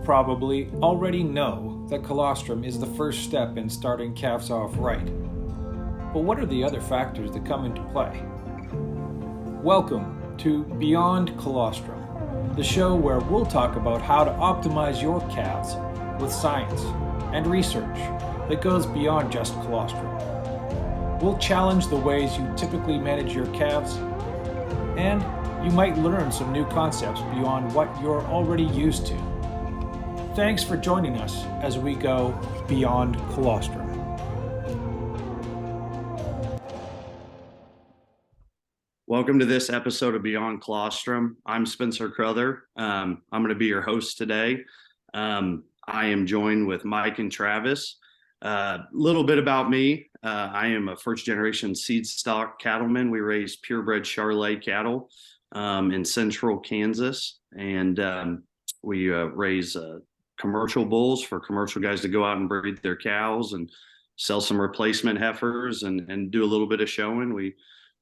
probably already know that colostrum is the first step in starting calves off right. But what are the other factors that come into play? Welcome to Beyond Colostrum, the show where we'll talk about how to optimize your calves with science and research that goes beyond just colostrum. We'll challenge the ways you typically manage your calves, and you might learn some new concepts beyond what you're already used to. Thanks for joining us as we go beyond colostrum. Welcome to this episode of Beyond Colostrum. I'm Spencer Crowther. I'm going to be your host today. I am joined with Mike and Travis. A little bit about me. I am a first-generation seed stock cattleman. We raise purebred Charolais cattle in central Kansas, and we raise commercial bulls for commercial guys to go out and breed their cows and sell some replacement heifers and do a little bit of showing.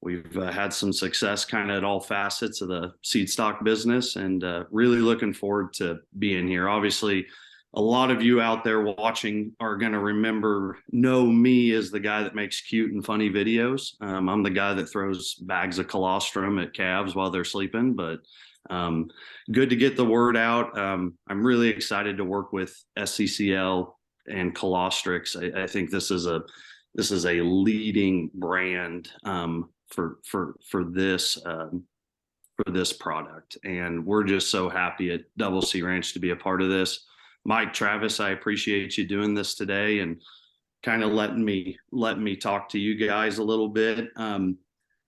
We've had some success kind of at all facets of the seed stock business, and really looking forward to being here. Obviously, a lot of you out there watching are going to know me as the guy that makes cute and funny videos. I'm the guy that throws bags of colostrum at calves while they're sleeping, but good to get the word out. I'm really excited to work with SCCL and Colostrix. I think this is a leading brand for this product, and we're just so happy at Double C Ranch to be a part of this. Mike, Travis, I appreciate you doing this today and kind of letting me talk to you guys a little bit.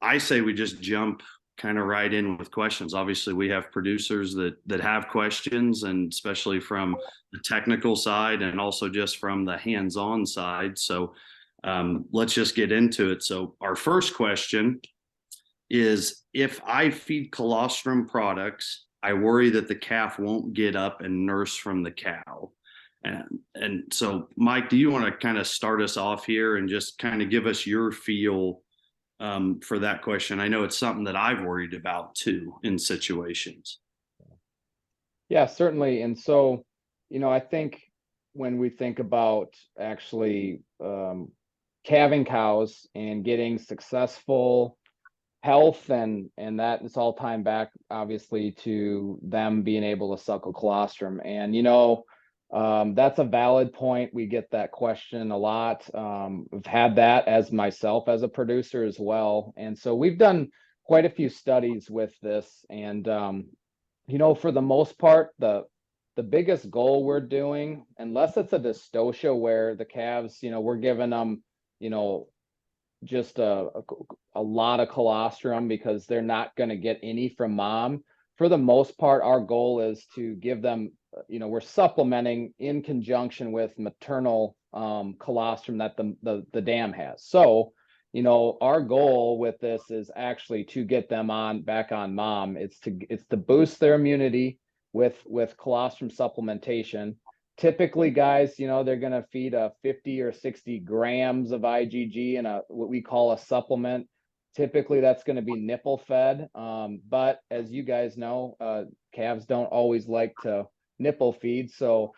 I say we just jump kind of right in with questions. Obviously, we have producers that have questions, and especially from the technical side and also just from the hands-on side. So let's just get into it. So our first question is, if I feed colostrum products, I worry that the calf won't get up and nurse from the cow. And so, Mike, do you want to kind of start us off here and just kind of give us your feel for that question? I know it's something that I've worried about too in situations. Yeah, certainly. And so, I think when we think about actually calving cows and getting successful health and that it's all tied back obviously to them being able to suckle colostrum. And that's a valid point. We get that question a lot. I've had that as myself as a producer as well, and so we've done quite a few studies with this. And for the most part, the biggest goal we're doing, unless it's a dystocia where the calves, we're giving them just a lot of colostrum because they're not going to get any from mom. For the most part, our goal is to give them, we're supplementing in conjunction with maternal colostrum that the dam has. So, our goal with this is actually to get them back on mom. It's to boost their immunity with colostrum supplementation. Typically, guys, they're going to feed 50 or 60 grams of IgG in what we call a supplement. Typically, that's going to be nipple fed. But as you guys know, calves don't always like to nipple feed. So,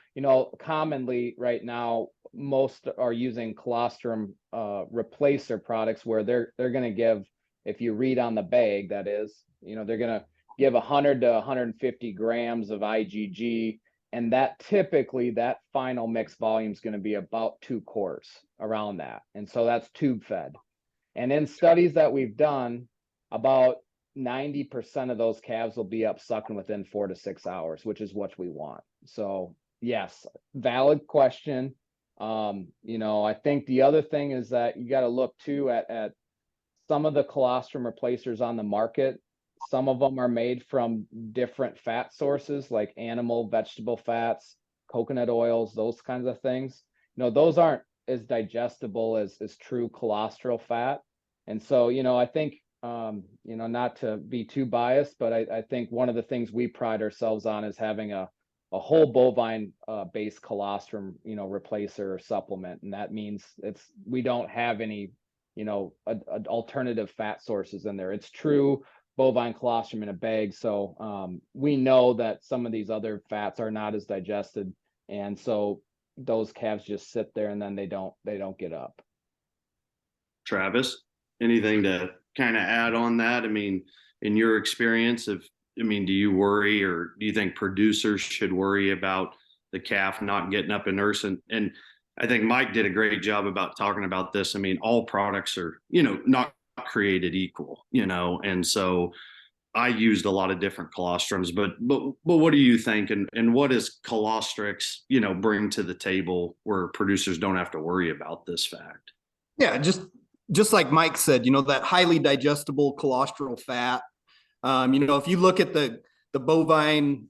commonly right now, most are using colostrum replacer products where they're going to give, if you read on the bag, that is, they're going to give 100 to 150 grams of IgG. And that typically, that final mix volume is going to be about 2 quarts, around that. And so that's tube fed. And in studies that we've done, about 90% of those calves will be up sucking within 4 to 6 hours, which is what we want. So yes, valid question. I think the other thing is that you got to look too at some of the colostrum replacers on the market. Some of them are made from different fat sources like animal, vegetable fats, coconut oils, those kinds of things. Those aren't as digestible as true colostral fat. And so, I think, not to be too biased, but I think one of the things we pride ourselves on is having a whole bovine based colostrum, replacer or supplement. And that means we don't have any, alternative fat sources in there. It's true bovine colostrum in a bag. So we know that some of these other fats are not as digested. And so those calves just sit there and then they don't get up. Travis, anything to kind of add on that? I mean, in your experience do you worry, or do you think producers should worry about the calf not getting up and nurse? And I think Mike did a great job about talking about this. I mean, all products are, not created equal, and so I used a lot of different colostrums, but what do you think? And what does Colostrix, bring to the table where producers don't have to worry about this fact? Yeah, just like Mike said, that highly digestible colostral fat. If you look at the bovine,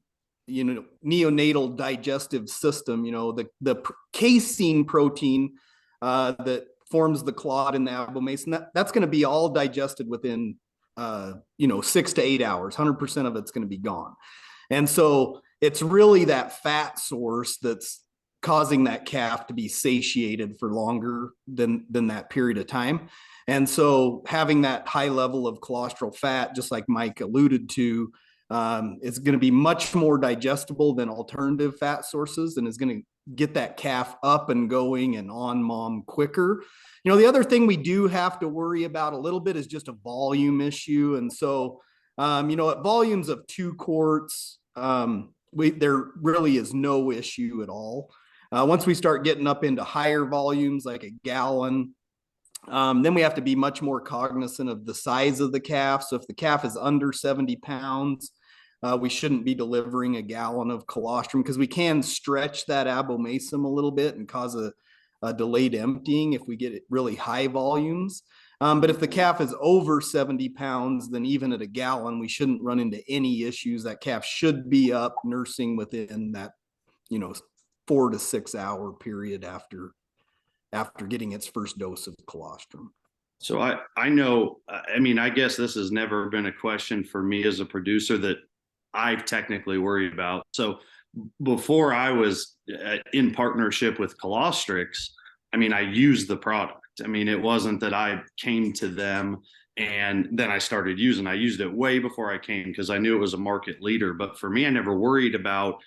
neonatal digestive system, the casein protein that forms the clot in the abomasum, that's going to be all digested within 6 to 8 hours. 100% of it's going to be gone. And so it's really that fat source that's causing that calf to be satiated for longer than that period of time. And so having that high level of colostral fat, just like Mike alluded to, is going to be much more digestible than alternative fat sources, and is going to get that calf up and going and on mom quicker. The other thing we do have to worry about a little bit is just a volume issue. And so, at volumes of 2 quarts, there really is no issue at all. Once we start getting up into higher volumes, like a gallon, then we have to be much more cognizant of the size of the calf. So if the calf is under 70 pounds, we shouldn't be delivering a gallon of colostrum, because we can stretch that abomasum a little bit and cause a delayed emptying if we get really high volumes. But if the calf is over 70 pounds, then even at a gallon, we shouldn't run into any issues. That calf should be up nursing within that, 4 to 6 hour period after getting its first dose of colostrum. So I know, I guess this has never been a question for me as a producer that I've technically worried about. So before I was in partnership with Colostrix, I used the product. It wasn't that I came to them and then I started using. I used it way before I came because I knew it was a market leader. But for me, I never worried about,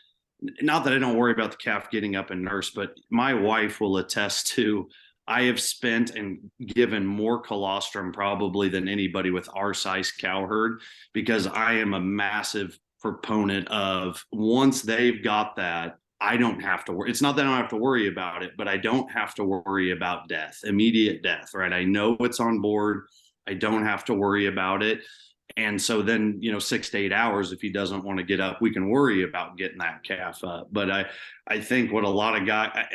not that I don't worry about the calf getting up and nurse, but my wife will attest to, I have spent and given more colostrum probably than anybody with our size cow herd, because I am a massive proponent of, once they've got that, I don't have to worry. It's not that I don't have to worry about it, but I don't have to worry about death, immediate death, right? I know it's on board. I don't have to worry about it. And so then, 6 to 8 hours, if he doesn't want to get up, we can worry about getting that calf up. But I think what a lot of guys,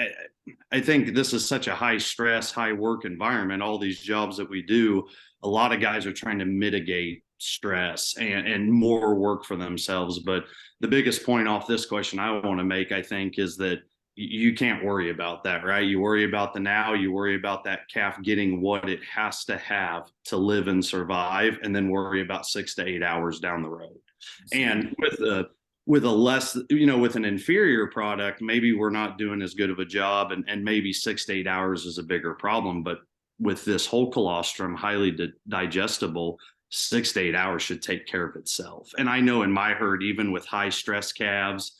I think this is such a high stress, high work environment, all these jobs that we do, a lot of guys are trying to mitigate stress and more work for themselves. But the biggest point off this question I want to make, I think, is that you can't worry about that, right? You worry about the now, you worry about that calf getting what it has to have to live and survive, and then worry about 6 to 8 hours down the road. And with a less, with an inferior product, maybe we're not doing as good of a job, and maybe 6 to 8 hours is a bigger problem. But with this whole colostrum, highly digestible, 6 to 8 hours should take care of itself. And I know in my herd, even with high stress calves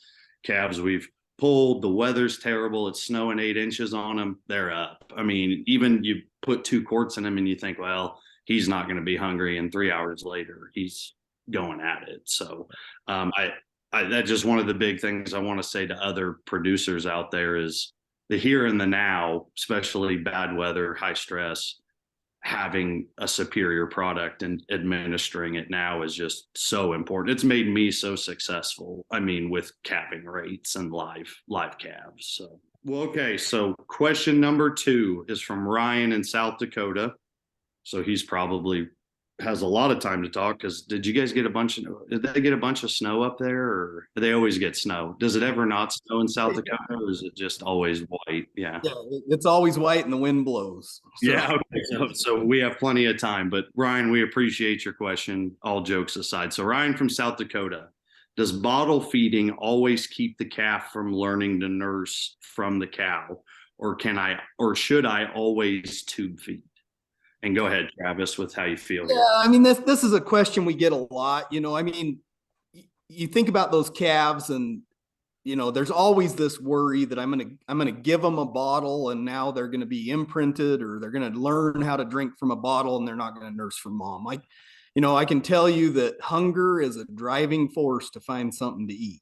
we've pulled, the weather's terrible, it's snowing 8 inches on them, they're up. Even you put 2 quarts in them and you think, well, he's not going to be hungry, and 3 hours later he's going at it. So that's just one of the big things I want to say to other producers out there is the here and the now, especially bad weather, high stress. Having a superior product and administering it now is just so important. It's made me so successful, with calving rates and live calves. So, well, okay. So question number 2 is from Ryan in South Dakota. So he's probably has a lot of time to talk, because did they get a bunch of snow up there, or do they always get snow? Does it ever not snow in South Dakota, or is it just always white? Yeah, it's always white and the wind blows. So. Yeah, okay. So we have plenty of time. But Ryan, we appreciate your question, all jokes aside. So Ryan from South Dakota, does bottle feeding always keep the calf from learning to nurse from the cow, or should I always tube feed? And go ahead, Travis, with how you feel. Yeah, I mean, this is a question we get a lot. I mean, you think about those calves, and there's always this worry that I'm gonna give them a bottle, and now they're gonna be imprinted, or they're gonna learn how to drink from a bottle, and they're not gonna nurse from mom. I can tell you that hunger is a driving force to find something to eat.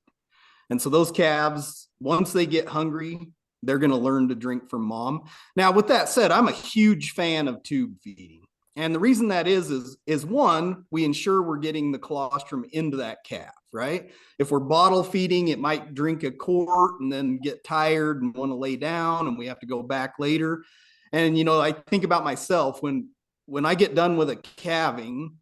And so those calves, once they get hungry, they're going to learn to drink from mom. Now, with that said, I'm a huge fan of tube feeding. And the reason that is one, we ensure we're getting the colostrum into that calf, right? If we're bottle feeding, it might drink a quart and then get tired and want to lay down, and we have to go back later. And, I think about myself when I get done with a calving,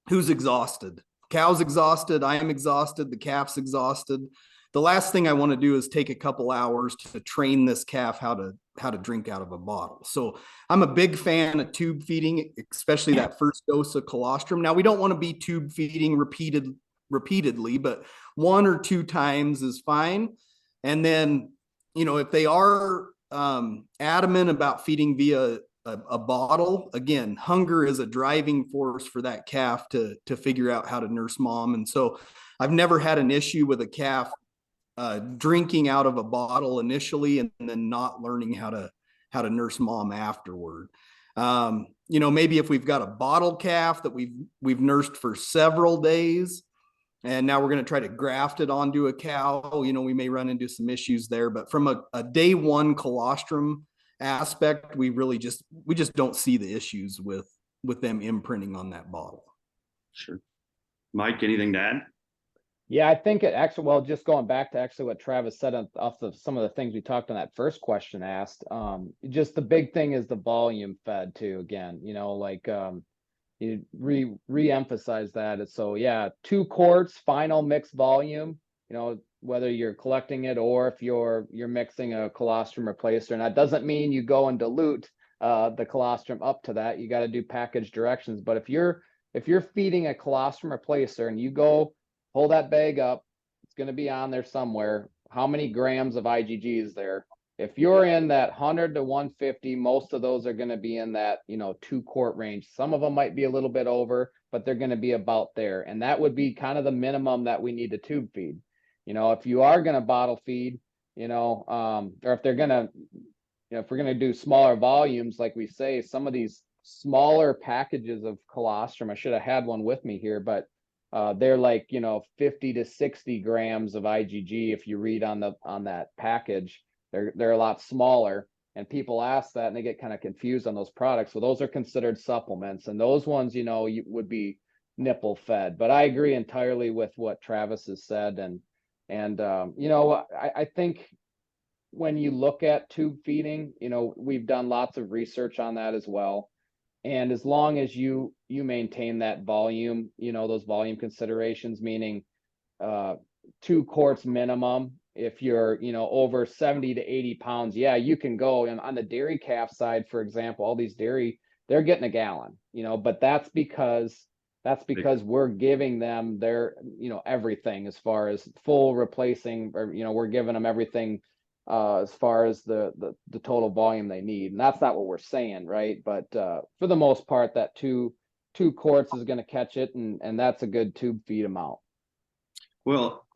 who's exhausted? Cow's exhausted. I am exhausted. The calf's exhausted. The last thing I want to do is take a couple hours to train this calf how to drink out of a bottle. So I'm a big fan of tube feeding, especially that first dose of colostrum. Now, we don't want to be tube feeding repeatedly, but 1 or 2 times is fine. And then, if they are adamant about feeding via a bottle, again, hunger is a driving force for that calf to figure out how to nurse mom. And so I've never had an issue with a calf drinking out of a bottle initially and then not learning how to nurse mom afterward. Maybe if we've got a bottle calf that we've nursed for several days, and now we're going to try to graft it onto a cow, we may run into some issues there. But from a day one colostrum aspect, we just don't see the issues with them imprinting on that bottle. Sure. Mike, anything to add? Yeah, I think it actually, well, just going back to actually what Travis said off of some of the things we talked on that first question asked, just the big thing is the volume fed too. Again, you re-emphasize that. So yeah, 2 quarts final mixed volume, whether you're collecting it or if you're mixing a colostrum replacer. And that doesn't mean you go and dilute the colostrum up to that. You got to do package directions. But if you're feeding a colostrum replacer and you go pull that bag up, it's going to be on there somewhere. How many grams of IgG is there? If you're in that 100 to 150, most of those are going to be in that 2 quart range. Some of them might be a little bit over, but they're going to be about there. And that would be kind of the minimum that we need to tube feed. If you are going to bottle feed, or if they're going to, if we're going to do smaller volumes, like we say, some of these smaller packages of colostrum, I should have had one with me here, but they're like, 50 to 60 grams of IgG. If you read on that package, they're a lot smaller, and people ask that and they get kind of confused on those products. So those are considered supplements, and those ones, you would be nipple fed. But I agree entirely with what Travis has said. And I think when you look at tube feeding, we've done lots of research on that as well. And as long as you maintain that volume, those volume considerations, meaning 2 quarts minimum. If you're, over 70 to 80 pounds, yeah, you can go. And on the dairy calf side, for example, all these dairy, they're getting a gallon, but that's because we're giving them their, everything as far as full replacing, or, we're giving them everything as far as the total volume they need. And that's not what we're saying, right? But for the most part, that two quarts is going to catch it, and that's a good tube feed amount. Well,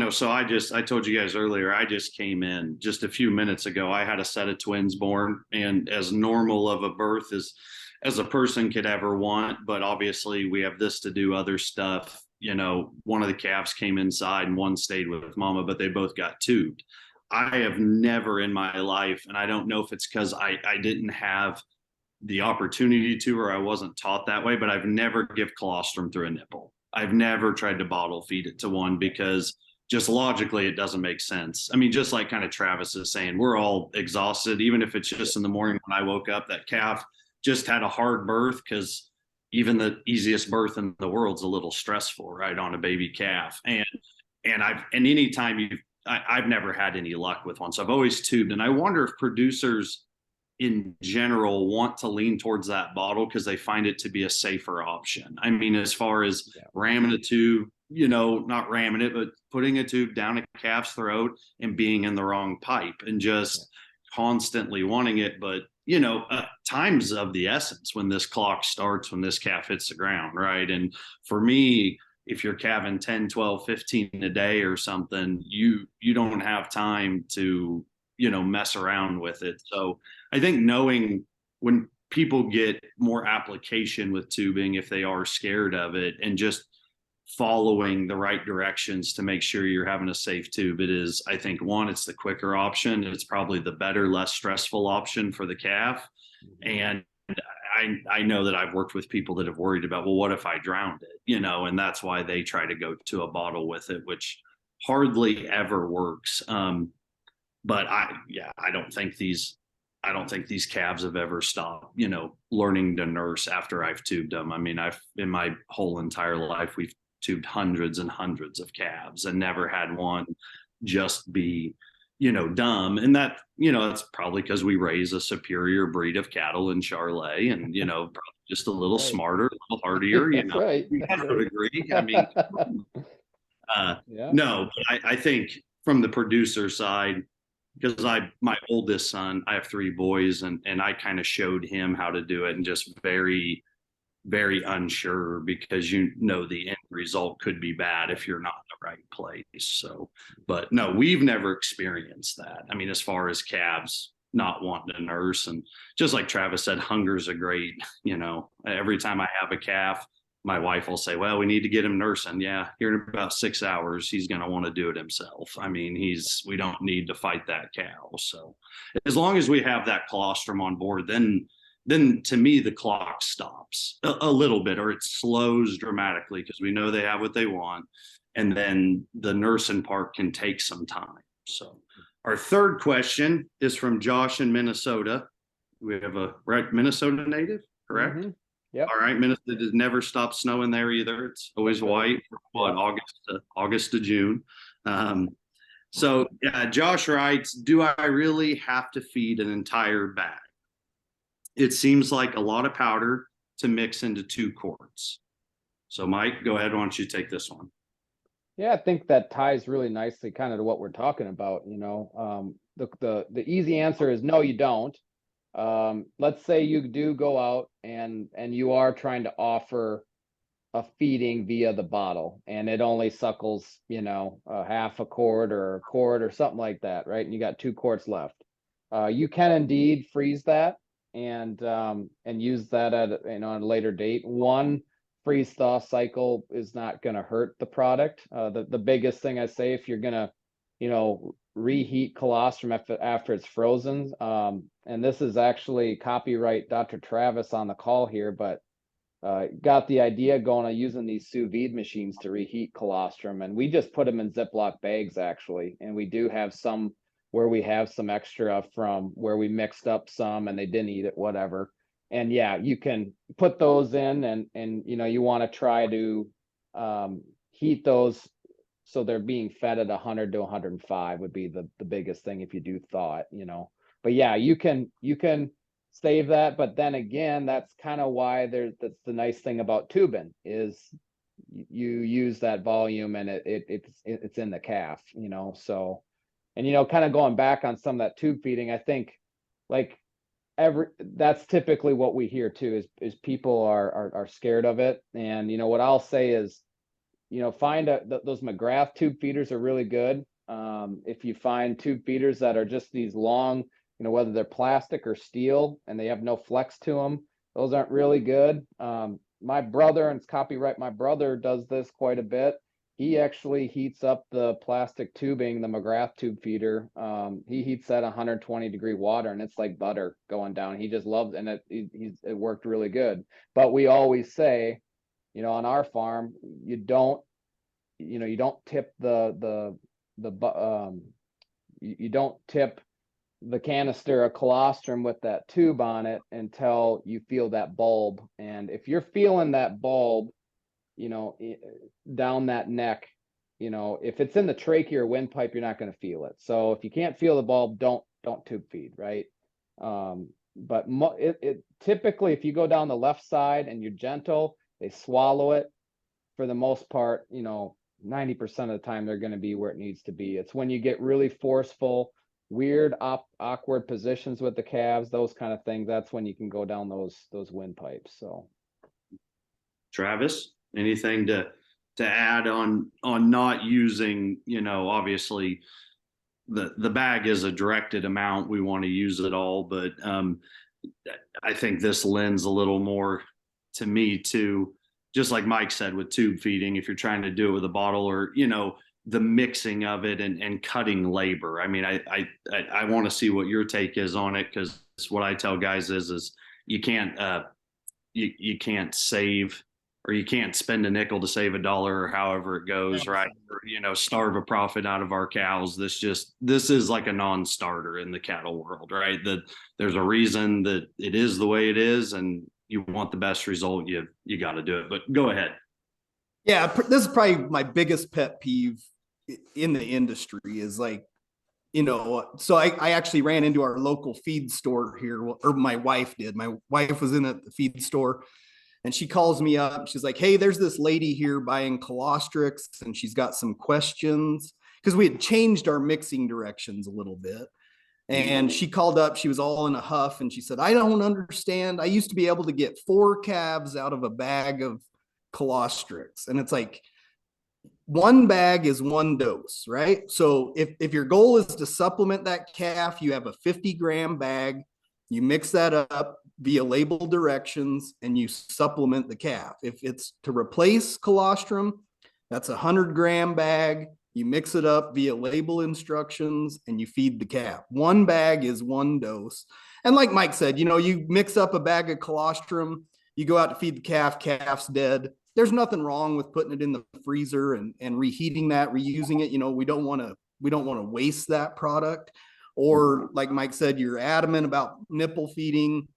so I told you guys earlier, I just came in just a few minutes ago. I had a set of twins born, and as normal of a birth as a person could ever want. But obviously we have this to do, other stuff. One of the calves came inside and one stayed with mama, but they both got tubed. I have never in my life, and I don't know if it's because I didn't have the opportunity to, or I wasn't taught that way, but I've never give colostrum through a nipple. I've never tried to bottle feed it to one, because just logically it doesn't make sense. I mean, just like kind of Travis is saying, we're all exhausted. Even if it's just in the morning when I woke up, that calf just had a hard birth, because even the easiest birth in the world is a little stressful, right, on a baby calf. And anytime I've never had any luck with one. So I've always tubed. And I wonder if producers in general want to lean towards that bottle because they find it to be a safer option. I mean, as far as ramming a tube, not ramming it, but putting a tube down a calf's throat and being in the wrong pipe and just constantly wanting it, but time's of the essence when this clock starts, when this calf hits the ground, right? And for me, if you're calving 10, 12, 15 a day or something, you don't have time to, mess around with it. So I think knowing when people get more application with tubing, if they are scared of it, and just following the right directions to make sure you're having a safe tube, it is, I think, one, it's the quicker option. It's probably the better, less stressful option for the calf. And I know that I've worked with people that have worried about, well, what if I drowned it? And that's why they try to go to a bottle with it, which hardly ever works. But I don't think these calves have ever stopped, learning to nurse after I've tubed them. I mean, in my whole entire life, we've tubed hundreds and hundreds of calves and never had one just be, dumb. And that, that's probably because we raise a superior breed of cattle in Charolais, and, probably just a little smarter, a little hardier, Right. I would agree. I mean, no, I think from the producer side, because my oldest son, I have 3 boys, and I kind of showed him how to do it, and just very, very unsure, because the end result could be bad if you're not in the right place. So, but no, we've never experienced that. I mean, as far as calves not wanting to nurse, and just like Travis said, hunger's a great, every time I have a calf, my wife will say, well, we need to get him nursing. Yeah, here in about 6 hours, he's going to want to do it himself. I mean, we don't need to fight that cow. So as long as we have that colostrum on board, then to me, the clock stops a little bit, or it slows dramatically, because we know they have what they want. And then the nursing part can take some time. So our third question is from Josh in Minnesota. We have a Minnesota native, correct? Mm-hmm. Yep. All right. Minnesota has never stopped snowing there either. It's always white from August to June. So Josh writes, do I really have to feed an entire bag? It seems like a lot of powder to mix into 2 quarts. So Mike, go ahead. Why don't you take this one? Yeah, I think that ties really nicely kind of to what we're talking about. The easy answer is no, you don't. Let's say you do go out and you are trying to offer a feeding via the bottle, and it only suckles, a half a quart or a quart or something like that, right? And you got 2 quarts left. You can indeed freeze that and use that at a later date. One freeze thaw cycle is not going to hurt the product. The biggest thing I say, if you're going to reheat colostrum after it's frozen, and this is actually copyright Dr. Travis on the call here, but got the idea going of using these sous vide machines to reheat colostrum, and we just put them in Ziploc bags actually, and we do have some where we have some extra from where we mixed up some and they didn't eat it, whatever. And yeah, you can put those in, and you want to try to heat those so they're being fed at 100 to 105 would be the biggest thing if you do thaw it, But yeah, you can save that. But then again, that's kind of why that's the nice thing about tubing is you use that volume and it's in the calf, So, and kind of going back on some of that tube feeding, I think like that's typically what we hear too is people are scared of it. And what I'll say is, find those McGrath tube feeders are really good. If you find tube feeders that are just these long, whether they're plastic or steel and they have no flex to them, those aren't really good. My brother, and it's copyright, my brother does this quite a bit. He actually heats up the plastic tubing, the McGrath tube feeder. He heats that 120-degree water, and it's like butter going down. He just loves it, and it worked really good. But we always say, on our farm, you don't tip you don't tip the canister of colostrum with that tube on it until you feel that bulb. And if you're feeling that bulb, down that neck, if it's in the trachea or windpipe, you're not going to feel it. So if you can't feel the bulb, don't tube feed, right? But it typically, if you go down the left side and you're gentle, they swallow it. For the most part, 90% of the time they're going to be where it needs to be. It's when you get really forceful weird awkward positions with the calves, those kind of things, that's when you can go down those windpipes. So Travis, anything to add on not using, obviously the bag is a directed amount. We want to use it all, but I think this lends a little more to me to, just like Mike said, with tube feeding, if you're trying to do it with a bottle, or, the mixing of it and cutting labor. I mean, I want to see what your take is on it, because what I tell guys is you can't you can't save, or you can't spend a nickel to save a dollar, or however it goes, right? Or, starve a profit out of our cows. This is like a non-starter in the cattle world, right? That there's a reason that it is the way it is, and you want the best result, you got to do it. But go ahead. Yeah, this is probably my biggest pet peeve in the industry is like, so I actually ran into our local feed store here, or my wife did. My wife was in at the feed store, and she calls me up. She's like, hey, there's this lady here buying Colostrix, and she's got some questions, because we had changed our mixing directions a little bit. And she called up, she was all in a huff, and she said, I don't understand. I used to be able to get 4 calves out of a bag of Colostrix. And it's like, one bag is 1 dose, right? So if your goal is to supplement that calf, you have a 50-gram bag, you mix that up via label directions, and you supplement the calf. If it's to replace colostrum, that's a 100-gram bag, you mix it up via label instructions, and you feed the calf. 1 bag is 1 dose. And like Mike said, you mix up a bag of colostrum, you go out to feed the calf, calf's dead. There's nothing wrong with putting it in the freezer and reheating that, reusing it. We don't want to waste that product. Or like Mike said, you're adamant about nipple feeding,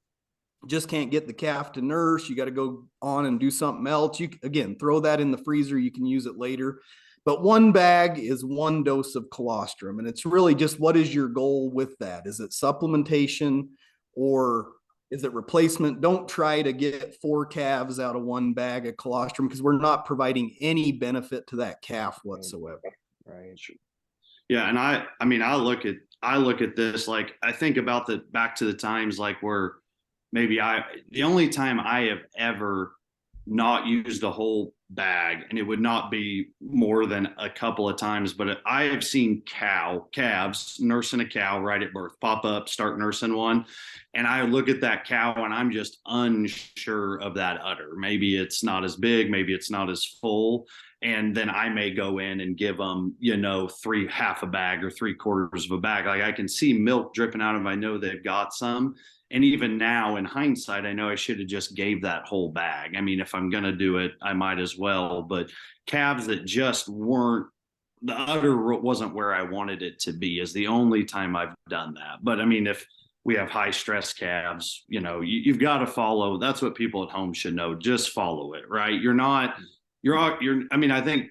just can't get the calf to nurse. You got to go on and do something else. You again, throw that in the freezer. You can use it later. But 1 bag is 1 dose of colostrum. And it's really just, what is your goal with that? Is it supplementation, or is it replacement? Don't try to get 4 calves out of 1 bag of colostrum, because we're not providing any benefit to that calf whatsoever. right. Yeah. And I look at this, like, I think about back to the times like where maybe the only time I have ever not used a whole bag, and it would not be more than a couple of times, but I have seen calves nursing a cow right at birth, pop up, start nursing one. And I look at that cow and I'm just unsure of that udder. Maybe it's not as big, maybe it's not as full. And then I may go in and give them, half a bag or 3/4 of a bag. Like, I can see milk dripping out of them. I know they've got some. And even now in hindsight, I know I should have just gave that whole bag. I mean, if I'm going to do it, I might as well. But calves that just weren't, the udder wasn't where I wanted it to be, is the only time I've done that. But I mean, if we have high stress calves, you've got to follow. That's what people at home should know. Just follow it, right? I mean, I think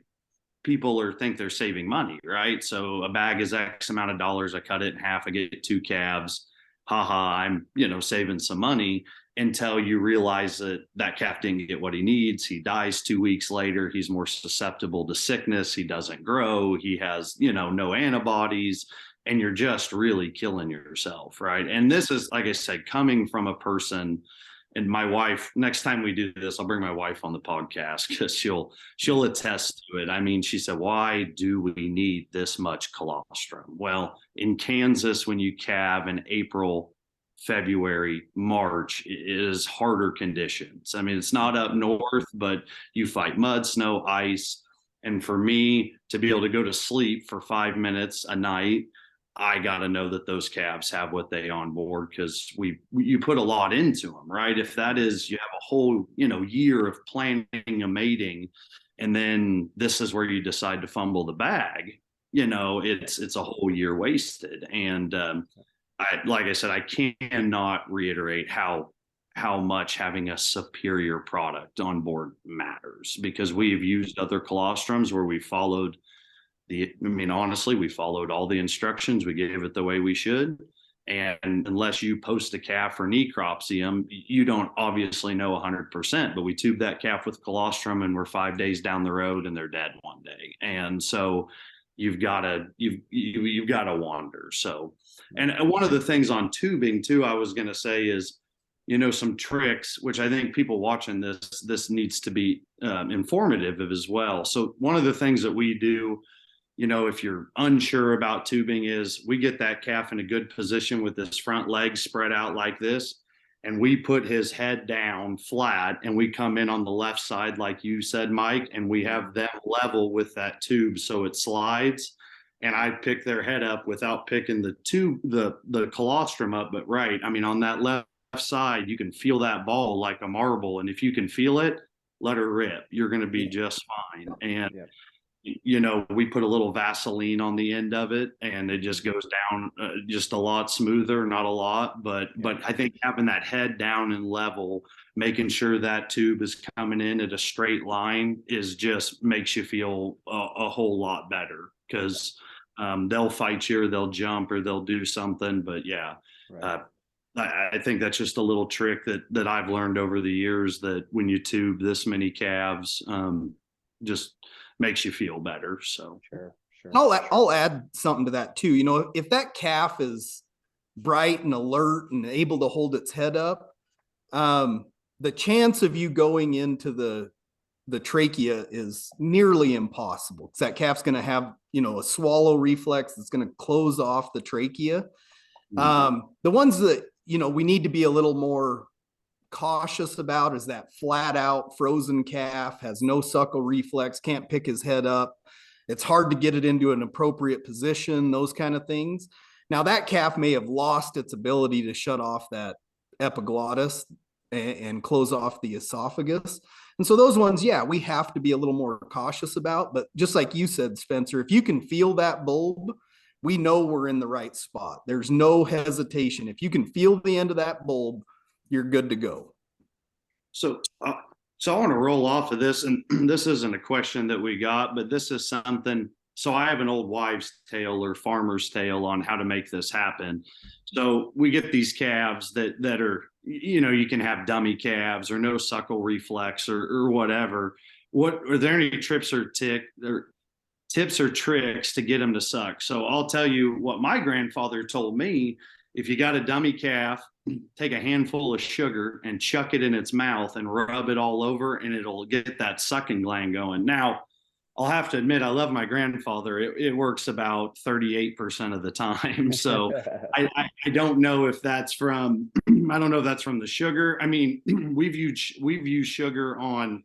people think they're saving money, right? So a bag is X amount of dollars. I cut it in half. I get 2 calves. I'm, saving some money, until you realize that calf didn't get what he needs. He dies 2 weeks later. He's more susceptible to sickness. He doesn't grow. He has, no antibodies, and you're just really killing yourself. Right. And this is, like I said, coming from a person, and my wife, next time we do this, I'll bring my wife on the podcast, because she'll attest to it. I mean, she said, why do we need this much colostrum? Well, in Kansas, when you calve in April, February, March, it is harder conditions. I mean, it's not up north, but you fight mud, snow, ice. And for me to be able to go to sleep for 5 minutes a night, I got to know that those calves have what they on board, because you put a lot into them, right? If that is, you have a whole, year of planning a mating, and then this is where you decide to fumble the bag, it's a whole year wasted. And like I said, I cannot reiterate how much having a superior product on board matters, because we've used other colostrums where we followed honestly, we followed all the instructions. We gave it the way we should. And unless you post a calf or necropsy them, you don't obviously know 100%, but we tubed that calf with colostrum, and we're 5 days down the road and they're dead one day. And so you've got to wonder. So, and one of the things on tubing too, I was going to say is, some tricks, which I think people watching this needs to be informative of as well. So one of the things that we do, if you're unsure about tubing, is we get that calf in a good position with his front legs spread out like this. And we put his head down flat, and we come in on the left side, like you said, Mike, and we have them level with that tube so it slides. And I pick their head up without picking the tube, the colostrum up, but right. I mean, on that left side, you can feel that ball like a marble. And if you can feel it, let her rip. You're going to be just fine. And we put a little Vaseline on the end of it, and it just goes down just a lot smoother, not a lot, but I think having that head down and level, making sure that tube is coming in at a straight line just makes you feel a whole lot better, because they'll fight you, or they'll jump, or they'll do something. But I think that's just a little trick that I've learned over the years, that when you tube this many calves, just makes you feel better. So sure. I'll add something to that too. If that calf is bright and alert and able to hold its head up, the chance of you going into the trachea is nearly impossible, because that calf's going to have a swallow reflex that's going to close off the trachea. The ones that we need to be a little more cautious about is that flat out frozen calf, has no suckle reflex, can't pick his head up. It's hard to get it into an appropriate position, those kind of things. Now that calf may have lost its ability to shut off that epiglottis and close off the esophagus. And so those ones, we have to be a little more cautious about. But just like you said, Spencer, if you can feel that bulb, we know we're in the right spot. There's no hesitation. If you can feel the end of that bulb, you're good to go. So I want to roll off of this, and this isn't a question that we got, but this is something. So I have an old wives' tale or farmer's tale on how to make this happen. So we get these calves that are, you can have dummy calves or no suckle reflex or whatever. Are there any tips or tricks to get them to suck? So I'll tell you what my grandfather told me. If you got a dummy calf, take a handful of sugar and chuck it in its mouth and rub it all over, and it'll get that sucking gland going. Now, I'll have to admit, I love my grandfather. It works about 38% of the time. So I don't know if that's from, the sugar. I mean, we've used sugar on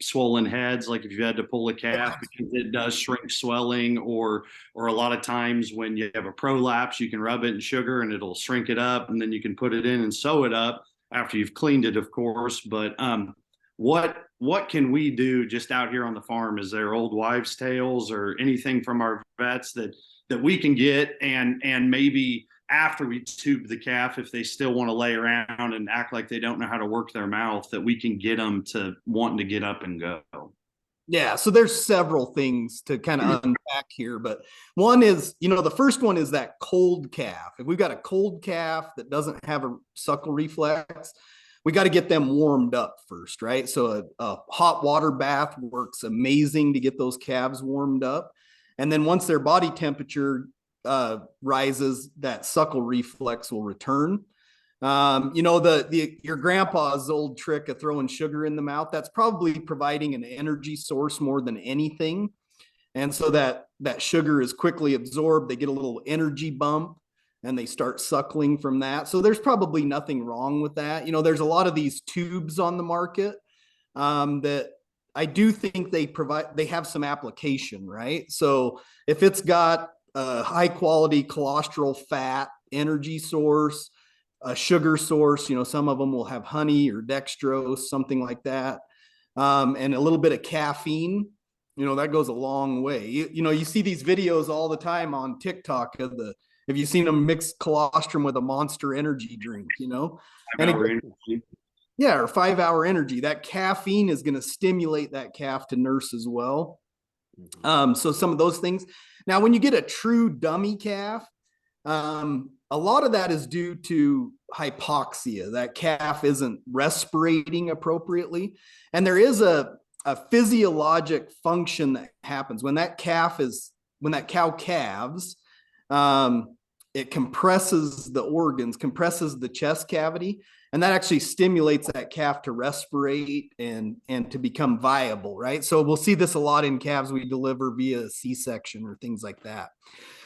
swollen heads, like if you had to pull a calf, because it does shrink swelling, or a lot of times when you have a prolapse, you can rub it in sugar and it'll shrink it up, and then you can put it in and sew it up after you've cleaned it, of course. But what can we do just out here on the farm? Is there old wives' tales or anything from our vets that we can get, and maybe after we tube the calf, if they still want to lay around and act like they don't know how to work their mouth, that we can get them to wanting to get up and go? Yeah, so there's several things to kind of unpack here, but one is, the first one is that cold calf. If we've got a cold calf that doesn't have a suckle reflex, we got to get them warmed up first, right? So a hot water bath works amazing to get those calves warmed up. And then once their body temperature rises, that suckle reflex will return. Your grandpa's old trick of throwing sugar in the mouth, that's probably providing an energy source more than anything. And so that sugar is quickly absorbed. They get a little energy bump and they start suckling from that. So there's probably nothing wrong with that. There's a lot of these tubes on the market that I do think they have some application, right? So if it's got a high quality cholesterol fat energy source, a sugar source, some of them will have honey or dextrose, something like that, and a little bit of caffeine, that goes a long way. You see these videos all the time on TikTok have you seen them mix colostrum with a Monster energy drink, or 5-hour energy. That caffeine is going to stimulate that calf to nurse as well. So some of those things. Now, when you get a true dummy calf, a lot of that is due to hypoxia. That calf isn't respirating appropriately. And there is a physiologic function that happens when that calf is that cow calves, it compresses the organs, compresses the chest cavity, and that actually stimulates that calf to respirate and to become viable, right? So we'll see this a lot in calves we deliver via C-section or things like that.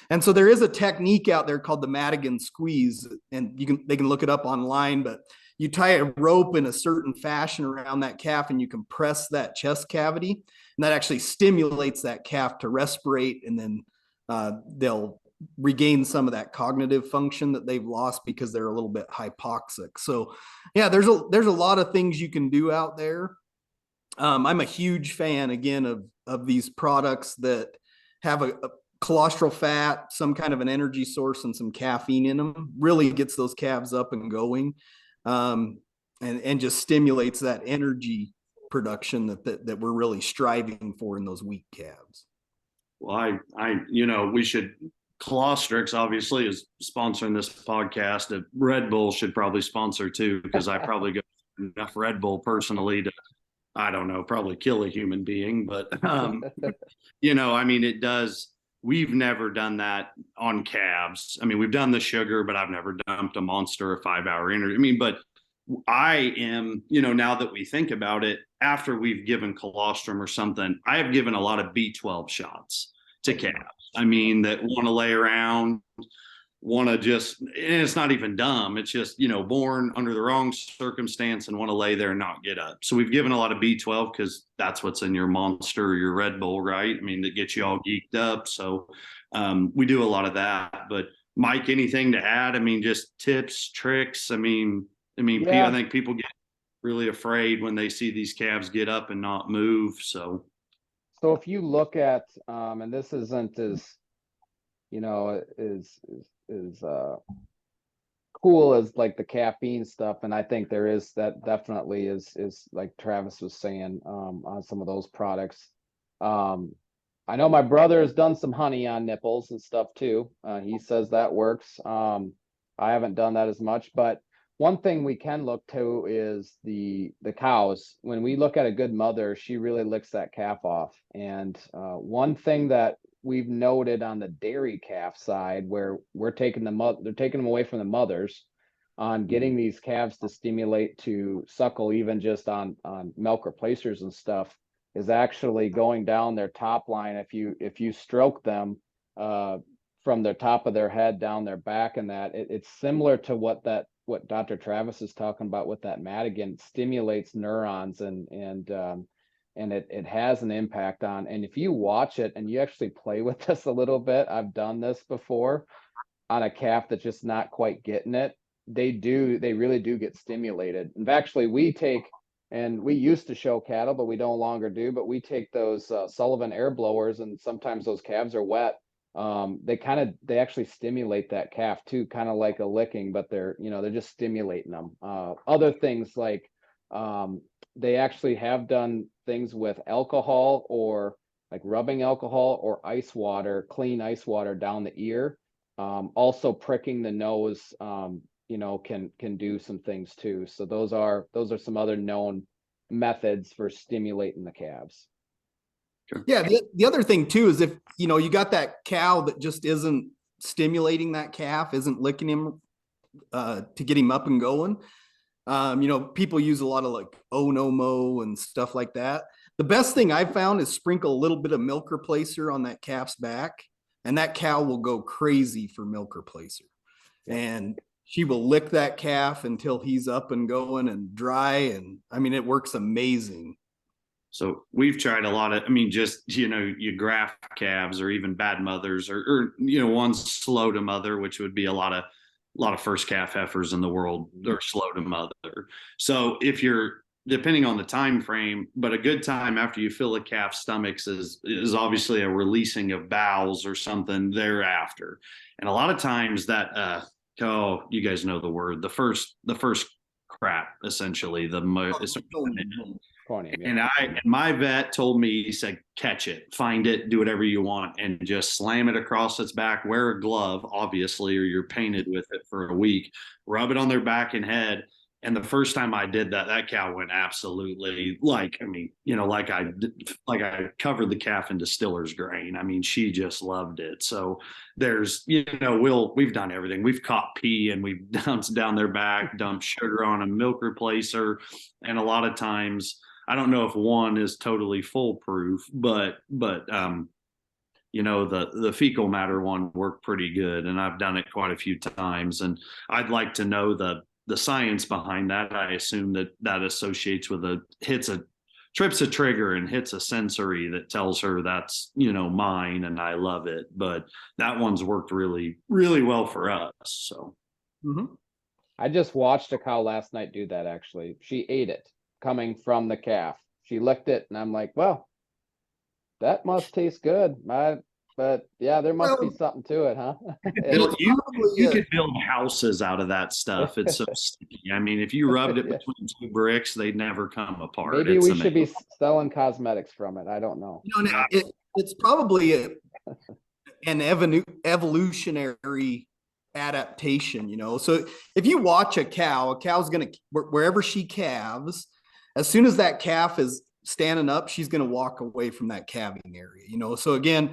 And so there is a technique out there called the Madigan squeeze, and they can look it up online, but you tie a rope in a certain fashion around that calf and you compress that chest cavity, and that actually stimulates that calf to respirate, and then they'll regain some of that cognitive function that they've lost because they're a little bit hypoxic. So yeah, there's a lot of things you can do out there. I'm a huge fan again of these products that have a colostral fat, some kind of an energy source, and some caffeine in them. Really gets those calves up and going, and just stimulates that energy production that we're really striving for in those weak calves. Well, we should. Colostrix obviously is sponsoring this podcast. Red Bull should probably sponsor too, because I probably go enough Red Bull personally to, I don't know, probably kill a human being. But it does. We've never done that on calves. I mean, we've done the sugar, but I've never dumped a monster a 5-hour energy. But I am, now that we think about it, after we've given colostrum or something, I have given a lot of B12 shots to calves. That want to lay around, want to just, and it's not even dumb. It's just, born under the wrong circumstance and want to lay there and not get up. So we've given a lot of B12 because that's what's in your Monster or your Red Bull, right? That gets you all geeked up. So we do a lot of that. But Mike, anything to add? Just tips, tricks. I think people get really afraid when they see these calves get up and not move. So if you look at, and this isn't as, is cool as like the caffeine stuff, and I think there is that definitely is like Travis was saying, on some of those products. I know my brother has done some honey on nipples and stuff too. He says that works. I haven't done that as much, but one thing we can look to is the cows. When we look at a good mother, she really licks that calf off. And one thing that we've noted on the dairy calf side, where they're taking them away from the mothers, on getting these calves to stimulate to suckle, even just on milk replacers and stuff, is actually going down their top line. If you stroke them from the top of their head down their back, and that it's similar to what Dr. Travis is talking about with that Madigan. It stimulates neurons and it has an impact on, and if you watch it and you actually play with this a little bit, I've done this before on a calf that's just not quite getting it. They really do get stimulated. And actually we used to show cattle, but we no longer do, but we take those Sullivan air blowers, and sometimes those calves are wet. They actually stimulate that calf too, kind of like a licking, but they're just stimulating them. Other things like, they actually have done things with alcohol, or like rubbing alcohol or ice water, clean ice water down the ear. Also pricking the nose, can do some things too. So those are some other known methods for stimulating the calves. Yeah. The other thing too is if, you got that cow that just isn't stimulating that calf, isn't licking him to get him up and going. People use a lot of like Onomo and stuff like that. The best thing I've found is sprinkle a little bit of milk replacer on that calf's back, and that cow will go crazy for milk replacer. And she will lick that calf until he's up and going and dry. And it works amazing. So we've tried a lot of, you graft calves, or even bad mothers, or one's slow to mother, which would be a lot of first calf heifers in the world, they're slow to mother. So if you're, depending on the time frame, but a good time after you fill a calf's stomachs is obviously a releasing of bowels or something thereafter. And a lot of times that, you guys know the word, the first crap, essentially, and my vet told me, he said, catch it, find it, do whatever you want, and just slam it across its back. Wear a glove, obviously, or you're painted with it for a week. Rub it on their back and head. And the first time I did that, that cow went absolutely like, I mean, like I covered the calf in distiller's grain. I mean, she just loved it. So there's, we've done everything. We've caught pee and we've dumped down their back, dumped sugar on a milk replacer. And a lot of times, I don't know if one is totally foolproof, but the fecal matter one worked pretty good. And I've done it quite a few times. And I'd like to know the science behind that. I assume that associates with trips a trigger and hits a sensory that tells her that's, mine and I love it. But that one's worked really, really well for us. So I just watched a cow last night do that. Actually, she ate it coming from the calf. She licked it and I'm like, well, that must taste good. But yeah, there must be something to it, huh? You could build houses out of that stuff. It's so sticky. I mean, if you rubbed it between two bricks, they'd never come apart. Maybe we should be selling cosmetics from it. I don't know. It's probably an evolutionary adaptation, So if you watch a cow's going to, wherever she calves, as soon as that calf is standing up, she's going to walk away from that calving area, So again,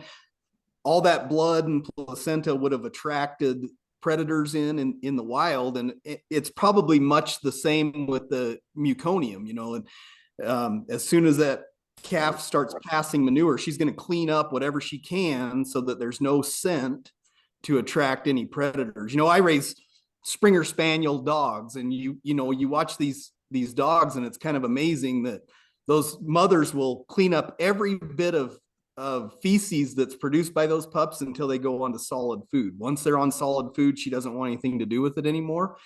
all that blood and placenta would have attracted predators in the wild. And it's probably much the same with the meconium, and as soon as that calf starts passing manure, she's going to clean up whatever she can so that there's no scent to attract any predators. I raise Springer Spaniel dogs, and you watch these dogs, and it's kind of amazing that those mothers will clean up every bit of feces that's produced by those pups until they go on to solid food. Once they're on solid food, she doesn't want anything to do with it anymore.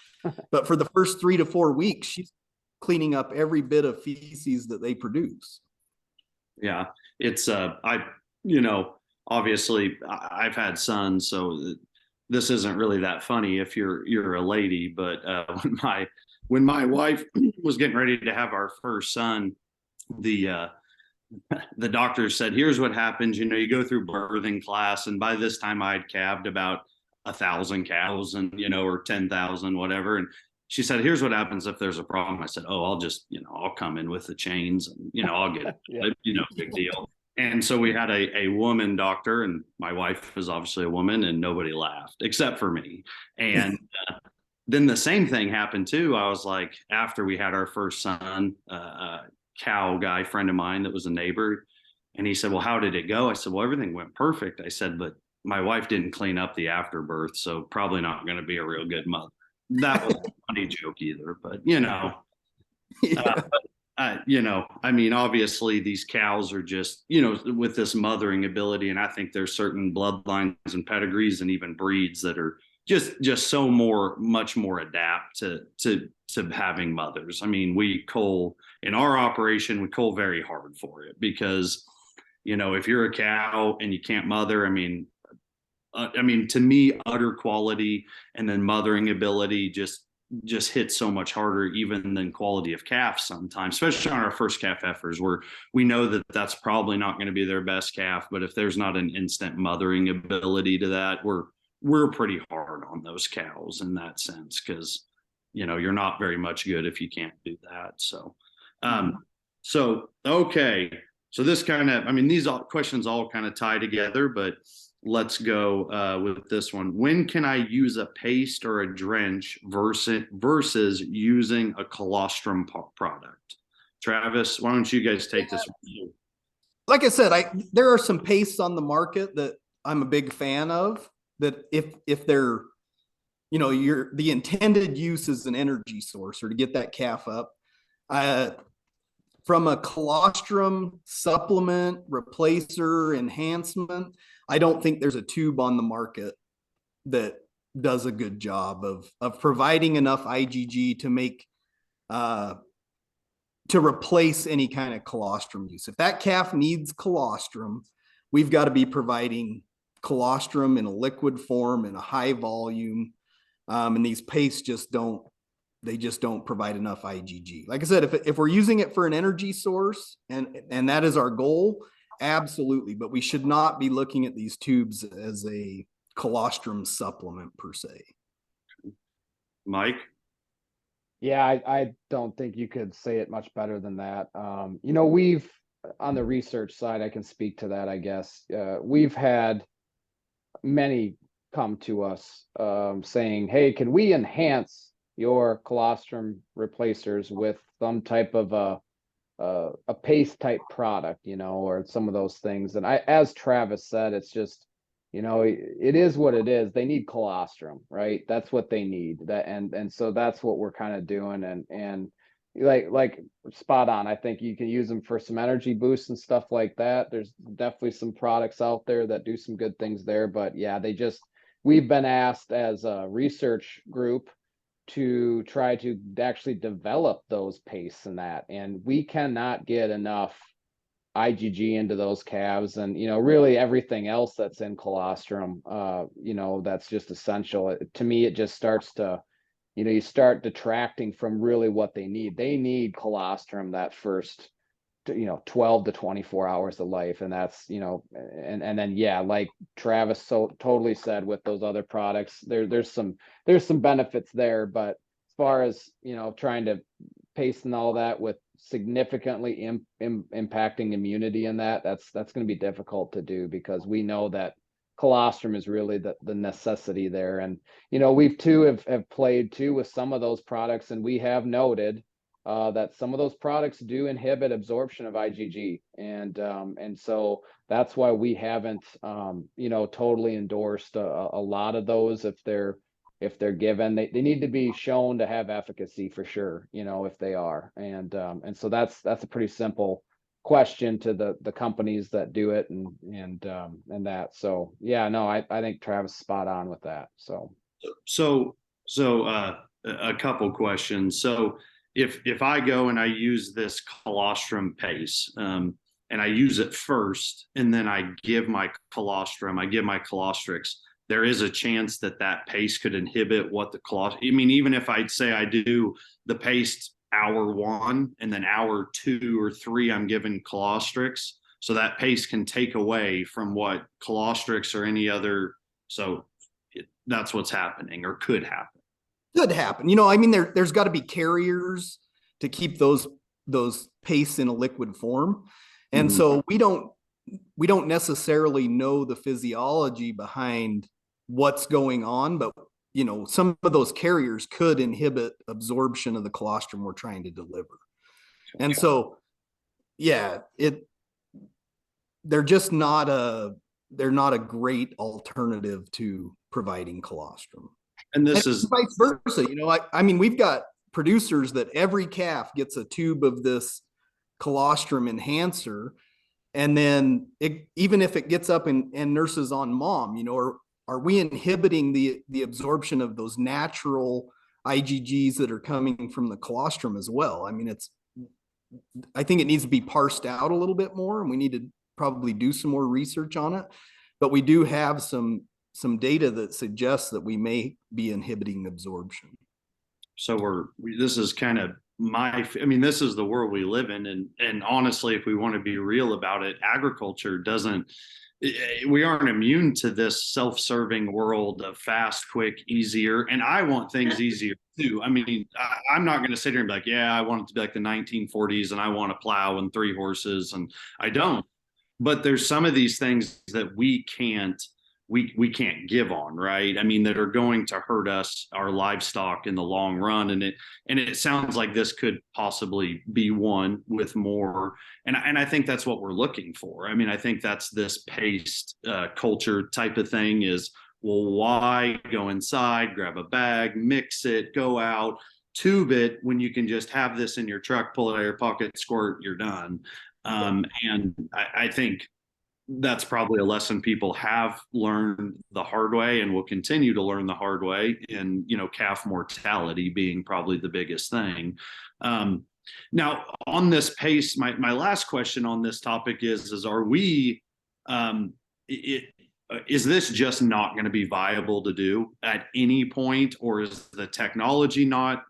But for the first 3 to 4 weeks, she's cleaning up every bit of feces that they produce. Yeah, it's obviously I've had sons, so this isn't really that funny if you're a lady. But when my wife was getting ready to have our first son, the doctor said, here's what happens. You go through birthing class. And by this time I'd calved about 1,000 cows and, or 10,000, whatever. And she said, here's what happens if there's a problem. I said, oh, I'll just, I'll come in with the chains and, I'll get it, big deal. And so we had a woman doctor, and my wife is obviously a woman, and nobody laughed except for me. And then the same thing happened too. I was like, after we had our first son, cow guy friend of mine that was a neighbor, and he said, well, how did it go? I said, well, everything went perfect. I said, but my wife didn't clean up the afterbirth, so probably not going to be a real good mother. That was a funny joke either, but I mean, obviously these cows are just, with this mothering ability, and I think there's certain bloodlines and pedigrees and even breeds that are just so much more adapt to having mothers. I mean, we cull in our operation, we cull very hard for it because, if you're a cow and you can't mother, I mean, to me, udder quality and then mothering ability just hits so much harder even than quality of calf sometimes, especially on our first calf heifers, where we know that that's probably not going to be their best calf. But if there's not an instant mothering ability to that, we're pretty hard on those cows in that sense, because you're not very much good if you can't do that. So okay, so this kind of, these questions all kind of tie together, but let's go with this one. When can I use a paste or a drench versus using a colostrum product? Travis, why don't you guys take this one? Like I said, there are some pastes on the market that I'm a big fan of, that if they're, the intended use is an energy source or to get that calf up. From a colostrum supplement, replacer, enhancement, I don't think there's a tube on the market that does a good job of providing enough IgG to make to replace any kind of colostrum use. If that calf needs colostrum, we've got to be providing colostrum in a liquid form in a high volume, and these pastes just don't provide enough IgG. Like I said, if we're using it for an energy source and that is our goal, absolutely, but we should not be looking at these tubes as a colostrum supplement per se. Mike? Yeah, I don't think you could say it much better than that. We've on the research side, I can speak to that, I guess. We've had many come to us saying, "Hey, can we enhance your colostrum replacers with some type of a paste type product, or some of those things?" And as Travis said, it's just, it is what it is. They need colostrum, right? That's what they need. And so that's what we're kind of doing. And like spot on. I think you can use them for some energy boosts and stuff like that. There's definitely some products out there that do some good things there. But yeah, we've been asked as a research group to try to actually develop those pastes and that. And we cannot get enough IgG into those calves, and really everything else that's in colostrum, that's just essential. To me, it just starts to, you start detracting from really what they need. They need colostrum that first 12 to 24 hours of life. And that's, and then, yeah, like Travis so totally said, with those other products, there's some benefits there. But as far as, trying to paste and all that with significantly impacting immunity in that's going to be difficult to do, because we know that colostrum is really the necessity there. And, we've too have played too with some of those products, and we have noted that some of those products do inhibit absorption of IgG, and so that's why we haven't totally endorsed a lot of those. If they're given, they need to be shown to have efficacy for sure, if they are. And so that's a pretty simple question to the companies that do it, and that. So yeah, no, I think Travis is spot on with that. So a couple questions. So if I go and I use this colostrum paste, and I use it first, and then I give my colostrum, I give my colostrix, there is a chance that paste could inhibit what the colostrum. I mean, even if I'd say I do the paste hour 1 and then hour 2 or 3, I'm giving colostrix, so that paste can take away from what colostrix or any other. So that's what's happening, or could happen. Could happen. I mean, there's got to be carriers to keep those pastes in a liquid form. And so we don't necessarily know the physiology behind what's going on, but some of those carriers could inhibit absorption of the colostrum we're trying to deliver. And so, yeah, they're not a great alternative to providing colostrum. And this is vice versa. I mean, we've got producers that every calf gets a tube of this colostrum enhancer, and then even if it gets up and nurses on mom, are we inhibiting the absorption of those natural IgGs that are coming from the colostrum as well? I mean, I think it needs to be parsed out a little bit more, and we need to probably do some more research on it. But we do have some data that suggests that we may be inhibiting absorption. So this is kind of this is the world we live in. And honestly, if we want to be real about it, agriculture we aren't immune to this self-serving world of fast, quick, easier. And I want things easier too. I mean, I'm not going to sit here and be like, yeah, I want it to be like the 1940s and I want to plow and 3 horses, and I don't. But there's some of these things that we can't give on, right? I mean, that are going to hurt us, our livestock, in the long run. And it sounds like this could possibly be one with more. And I think that's what we're looking for. I mean, I think that's this paste culture type of thing is, well, why go inside, grab a bag, mix it, go out, tube it, when you can just have this in your truck, pull it out of your pocket, squirt, you're done. And I think that's probably a lesson people have learned the hard way and will continue to learn the hard way, in calf mortality being probably the biggest thing. Now on this pace, my last question on this topic is are we is this just not going to be viable to do at any point, or is the technology not,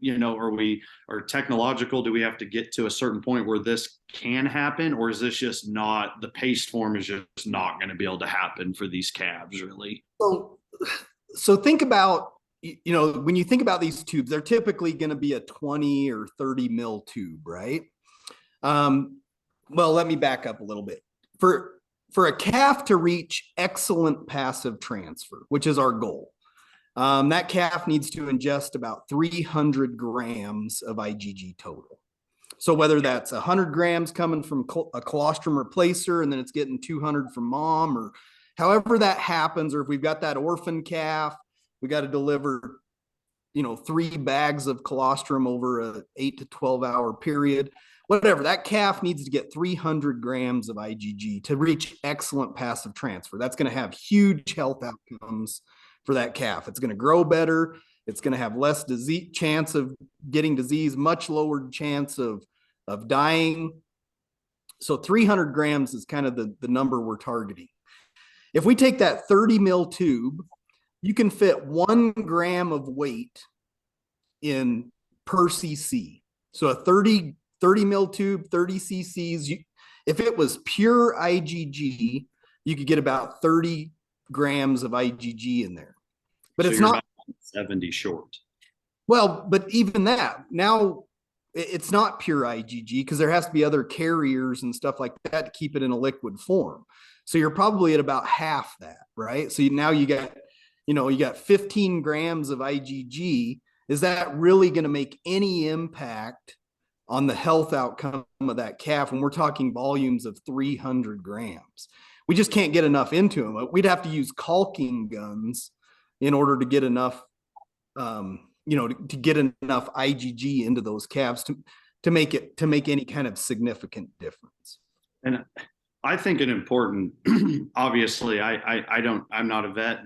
or technological, do we have to get to a certain point where this can happen, or is this just not, the paste form is just not going to be able to happen for these calves really? So think about when you think about these tubes, they're typically going to be a 20 or 30 mil tube, right? Well, let me back up a little bit. For a calf to reach excellent passive transfer, which is our goal, that calf needs to ingest about 300 grams of IgG total. So whether that's 100 grams coming from a colostrum replacer and then it's getting 200 from mom, or however that happens, or if we've got that orphan calf, we got to deliver, 3 bags of colostrum over a 8 to 12 hour period. Whatever, that calf needs to get 300 grams of IgG to reach excellent passive transfer. That's going to have huge health outcomes for that calf. It's going to grow better. It's going to have less chance of getting disease, much lower chance of dying. So 300 grams is kind of the number we're targeting. If we take that 30 mil tube, you can fit 1 gram of weight in per cc. So a 30 mil tube, 30 cc's. If it was pure IgG, you could get about 30 grams of IgG in there. But so it's not 70 short. Well, but even that, now it's not pure IgG because there has to be other carriers and stuff like that to keep it in a liquid form. So you're probably at about half that, right? So now you got 15 grams of IgG. Is that really going to make any impact on the health outcome of that calf when we're talking volumes of 300 grams? We just can't get enough into them. We'd have to use caulking guns in order to get enough, to get enough IgG into those calves to make any kind of significant difference. And I think an important, obviously, I'm not a vet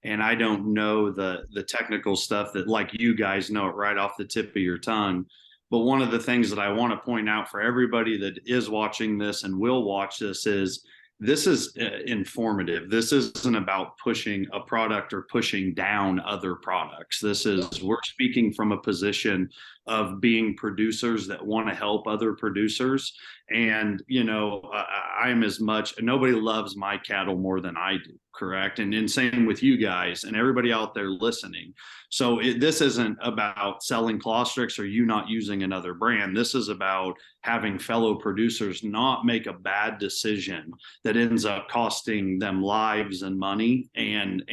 and I don't know the technical stuff that like you guys know it right off the tip of your tongue. But one of the things that I want to point out for everybody that is watching this and will watch this is informative. This isn't about pushing a product or pushing down other products. We're speaking from a position of being producers that want to help other producers. And, I'm as much, nobody loves my cattle more than I do, correct? And same with you guys and everybody out there listening. So this isn't about selling Calostrix or you not using another brand. This is about having fellow producers not make a bad decision that ends up costing them lives and money. And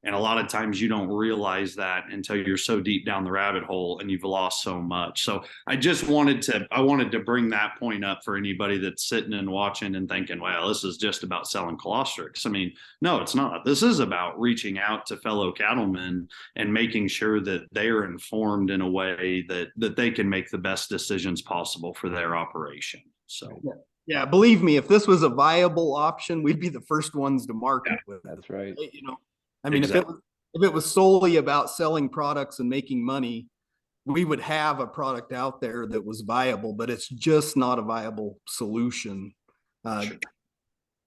a lot of times you don't realize that until you're so deep down the rabbit hole and you've lost so much. So I wanted to bring that point up for anybody that's sitting and watching and thinking, well, this is just about selling Calostrix. I mean, no, it's not. This is about reaching out to fellow cattlemen and making sure that they are informed in a way that they can make the best decisions possible for their operation. So yeah, believe me, if this was a viable option, we'd be the first ones to market with. That's right. I mean, exactly. if it was solely about selling products and making money, we would have a product out there that was viable, but it's just not a viable solution. Sure.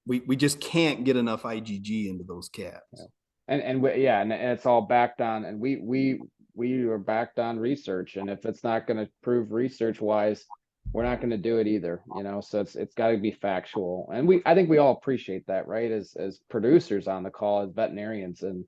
We just can't get enough IgG into those calves. Yeah. And it's all backed on, and we are backed on research. And if it's not going to prove research wise, we're not going to do it either. So it's got to be factual. And I think we all appreciate that, right? As producers on the call, as veterinarians, and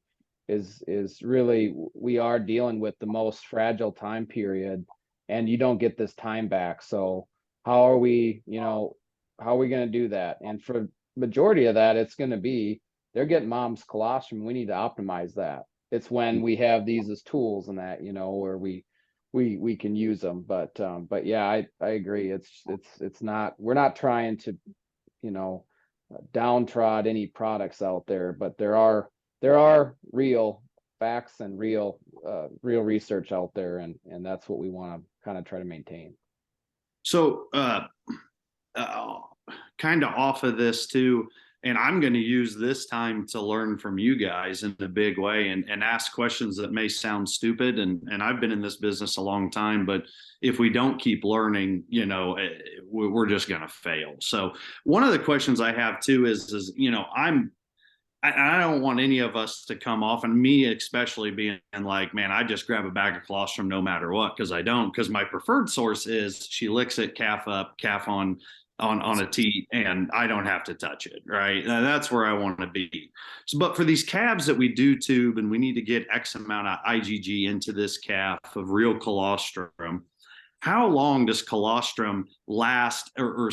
is really, we are dealing with the most fragile time period, and you don't get this time back. So how are we going to do that? And for majority of that, it's going to be, they're getting mom's colostrum. We need to optimize that. It's when we have these as tools and that, where we can use them. But yeah, I agree. It's not, we're not trying to, downtrod any products out there, but there are real facts and real research out there. And that's what we want to kind of try to maintain. So, kind of off of this too, and I'm going to use this time to learn from you guys in a big way and ask questions that may sound stupid. And I've been in this business a long time, but if we don't keep learning, we're just going to fail. So one of the questions I have too is I don't want any of us to come off, and me especially, being like, man, I just grab a bag of colostrum no matter what, because I don't, because my preferred source is she licks it, calf up, calf on, on a teat, and I don't have to touch it, right? And that's where I want to be. So, but for these calves that we do tube and we need to get X amount of IgG into this calf of real colostrum, how long does colostrum last or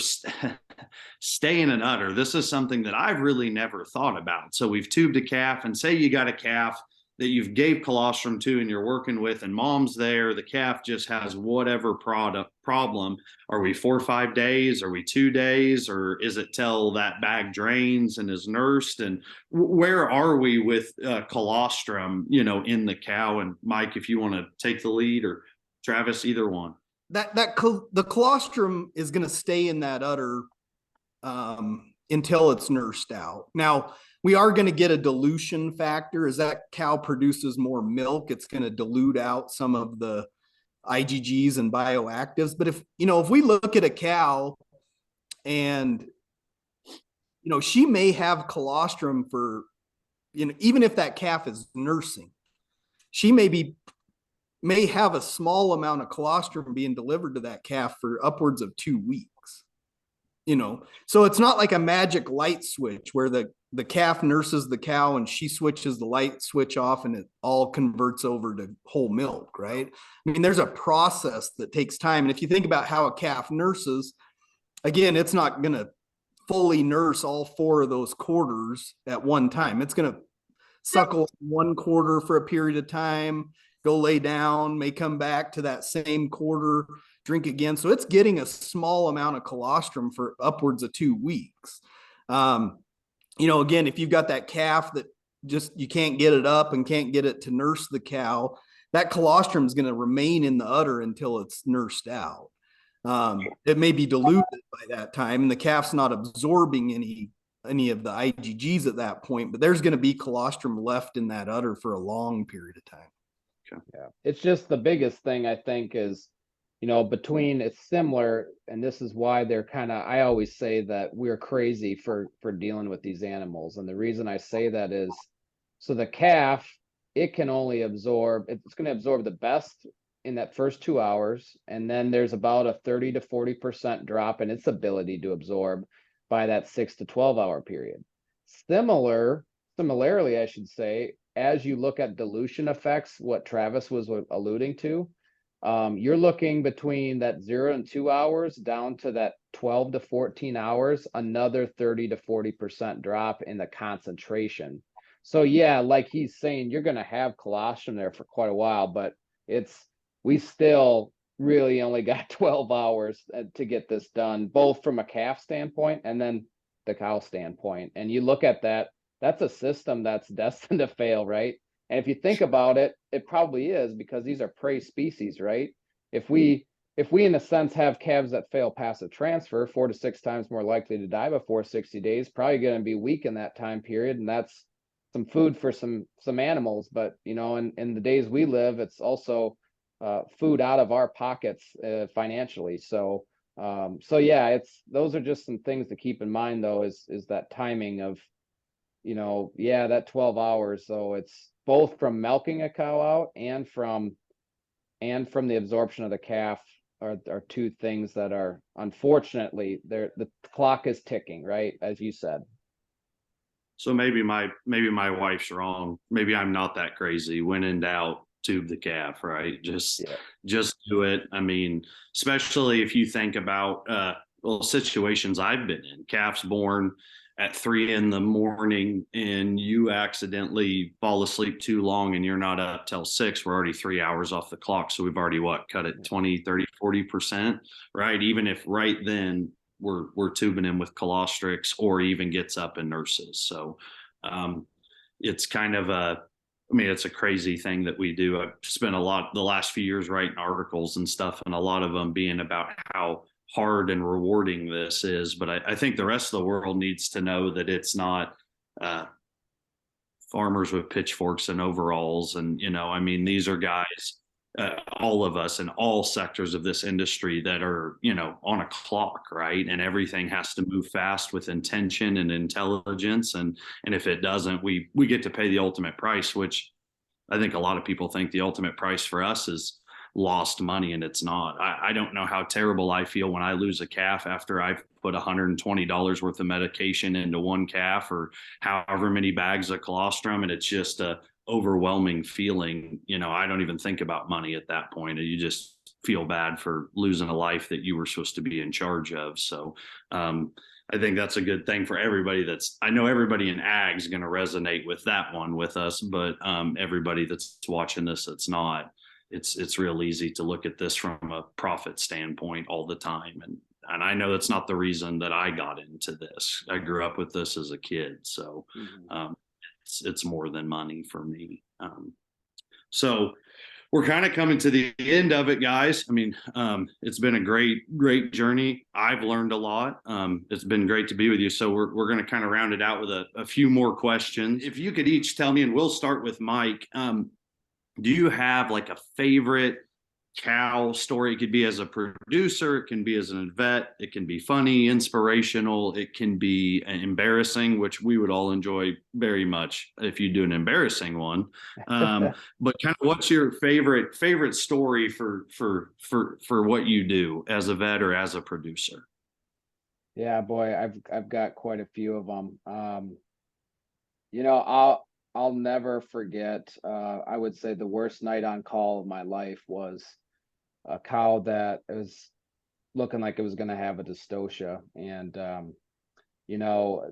stay in an udder? This is something that I've really never thought about. So we've tubed a calf, and say you got a calf that you've gave colostrum to and you're working with, and mom's there, the calf just has whatever problem. Are we 4 or 5 days? Are we 2 days? Or is it till that bag drains and is nursed? And where are we with colostrum, in the cow? And Mike, if you want to take the lead, or Travis, either one. The colostrum is going to stay in that udder until it's nursed out. Now, we are going to get a dilution factor. As that cow produces more milk, it's going to dilute out some of the IgGs and bioactives. But if we look at a cow and, she may have colostrum for, even if that calf is nursing, she may have a small amount of colostrum being delivered to that calf for upwards of 2 weeks. So it's not like a magic light switch where the calf nurses the cow and she switches the light switch off and it all converts over to whole milk, right? I mean, there's a process that takes time. And if you think about how a calf nurses, again, it's not going to fully nurse all 4 of those quarters at one time. It's going to suckle 1 quarter for a period of time, go lay down, may come back to that same quarter, drink again. So it's getting a small amount of colostrum for upwards of 2 weeks. Again, if you've got that calf that just, you can't get it up and can't get it to nurse the cow, that colostrum is going to remain in the udder until it's nursed out. It may be diluted by that time, and the calf's not absorbing any of the IgGs at that point, but there's going to be colostrum left in that udder for a long period of time. Okay. Yeah. It's just the biggest thing I think is, between, it's similar, and this is why they're I always say that we're crazy for dealing with these animals. And the reason I say that is, so the calf, it's going to absorb the best in that first 2 hours. And then there's about a 30 to 40% drop in its ability to absorb by that 6 to 12 hour period. Similarly, I should say, as you look at dilution effects, what Travis was alluding to, you're looking between that 0 and 2 hours down to that 12 to 14 hours, another 30 to 40% drop in the concentration. So yeah, like he's saying, you're going to have colostrum there for quite a while, but we still really only got 12 hours to get this done, both from a calf standpoint and then the cow standpoint. And you look at that's a system that's destined to fail, right? And if you think about it, it probably is, because these are prey species, right? If we in a sense have calves that fail passive transfer, 4 to 6 times more likely to die before 60 days, probably going to be weak in that time period. And that's some food for some animals. But, in the days we live, it's also food out of our pockets financially. So yeah, those are just some things to keep in mind, though, is that timing of, that 12 hours. So it's both from milking a cow out and from the absorption of the calf are 2 things that are, unfortunately, the clock is ticking, right? As you said. So maybe my wife's wrong. Maybe I'm not that crazy. When in doubt, tube the calf, right? Just do it. I mean, especially if you think about situations I've been in. Calf's born at 3 a.m. and you accidentally fall asleep too long and you're not up till 6. We're already 3 hours off the clock. So we've already cut it 20, 30, 40%, right? Even if right then we're tubing him with colostrix or even gets up and nurses. So it's kind of it's a crazy thing that we do. I've spent a lot the last few years writing articles and stuff, and a lot of them being about how hard and rewarding this is. But I think the rest of the world needs to know that it's not farmers with pitchforks and overalls. And, these are guys, all of us in all sectors of this industry that are, on a clock, right? And everything has to move fast with intention and intelligence. And if it doesn't, we get to pay the ultimate price, which I think a lot of people think the ultimate price for us is lost money, and it's not. I don't know how terrible I feel when I lose a calf after I've put $120 worth of medication into one calf or however many bags of colostrum. And it's just a overwhelming feeling. I don't even think about money at that point. You just feel bad for losing a life that you were supposed to be in charge of. So I think that's a good thing for everybody. I know everybody in ag is going to resonate with that one with us, but everybody that's watching this, that's not, it's real easy to look at this from a profit standpoint all the time. And I know that's not the reason that I got into this. I grew up with this as a kid. So it's more than money for me. So we're kind of coming to the end of it, guys. I mean, it's been a great journey. I've learned a lot. It's been great to be with you. So we're going to kind of round it out with a few more questions. If you could each tell me, and we'll start with Mike, do you have like a favorite cow story? It could be as a producer, it can be as an vet, it can be funny, inspirational, it can be embarrassing, which we would all enjoy very much if you do an embarrassing one. But kind of what's your favorite story for what you do as a vet or as a producer? Yeah, boy, I've got quite a few of them. I'll never forget. I would say the worst night on call of my life was a cow that was looking like it was going to have a dystocia. And,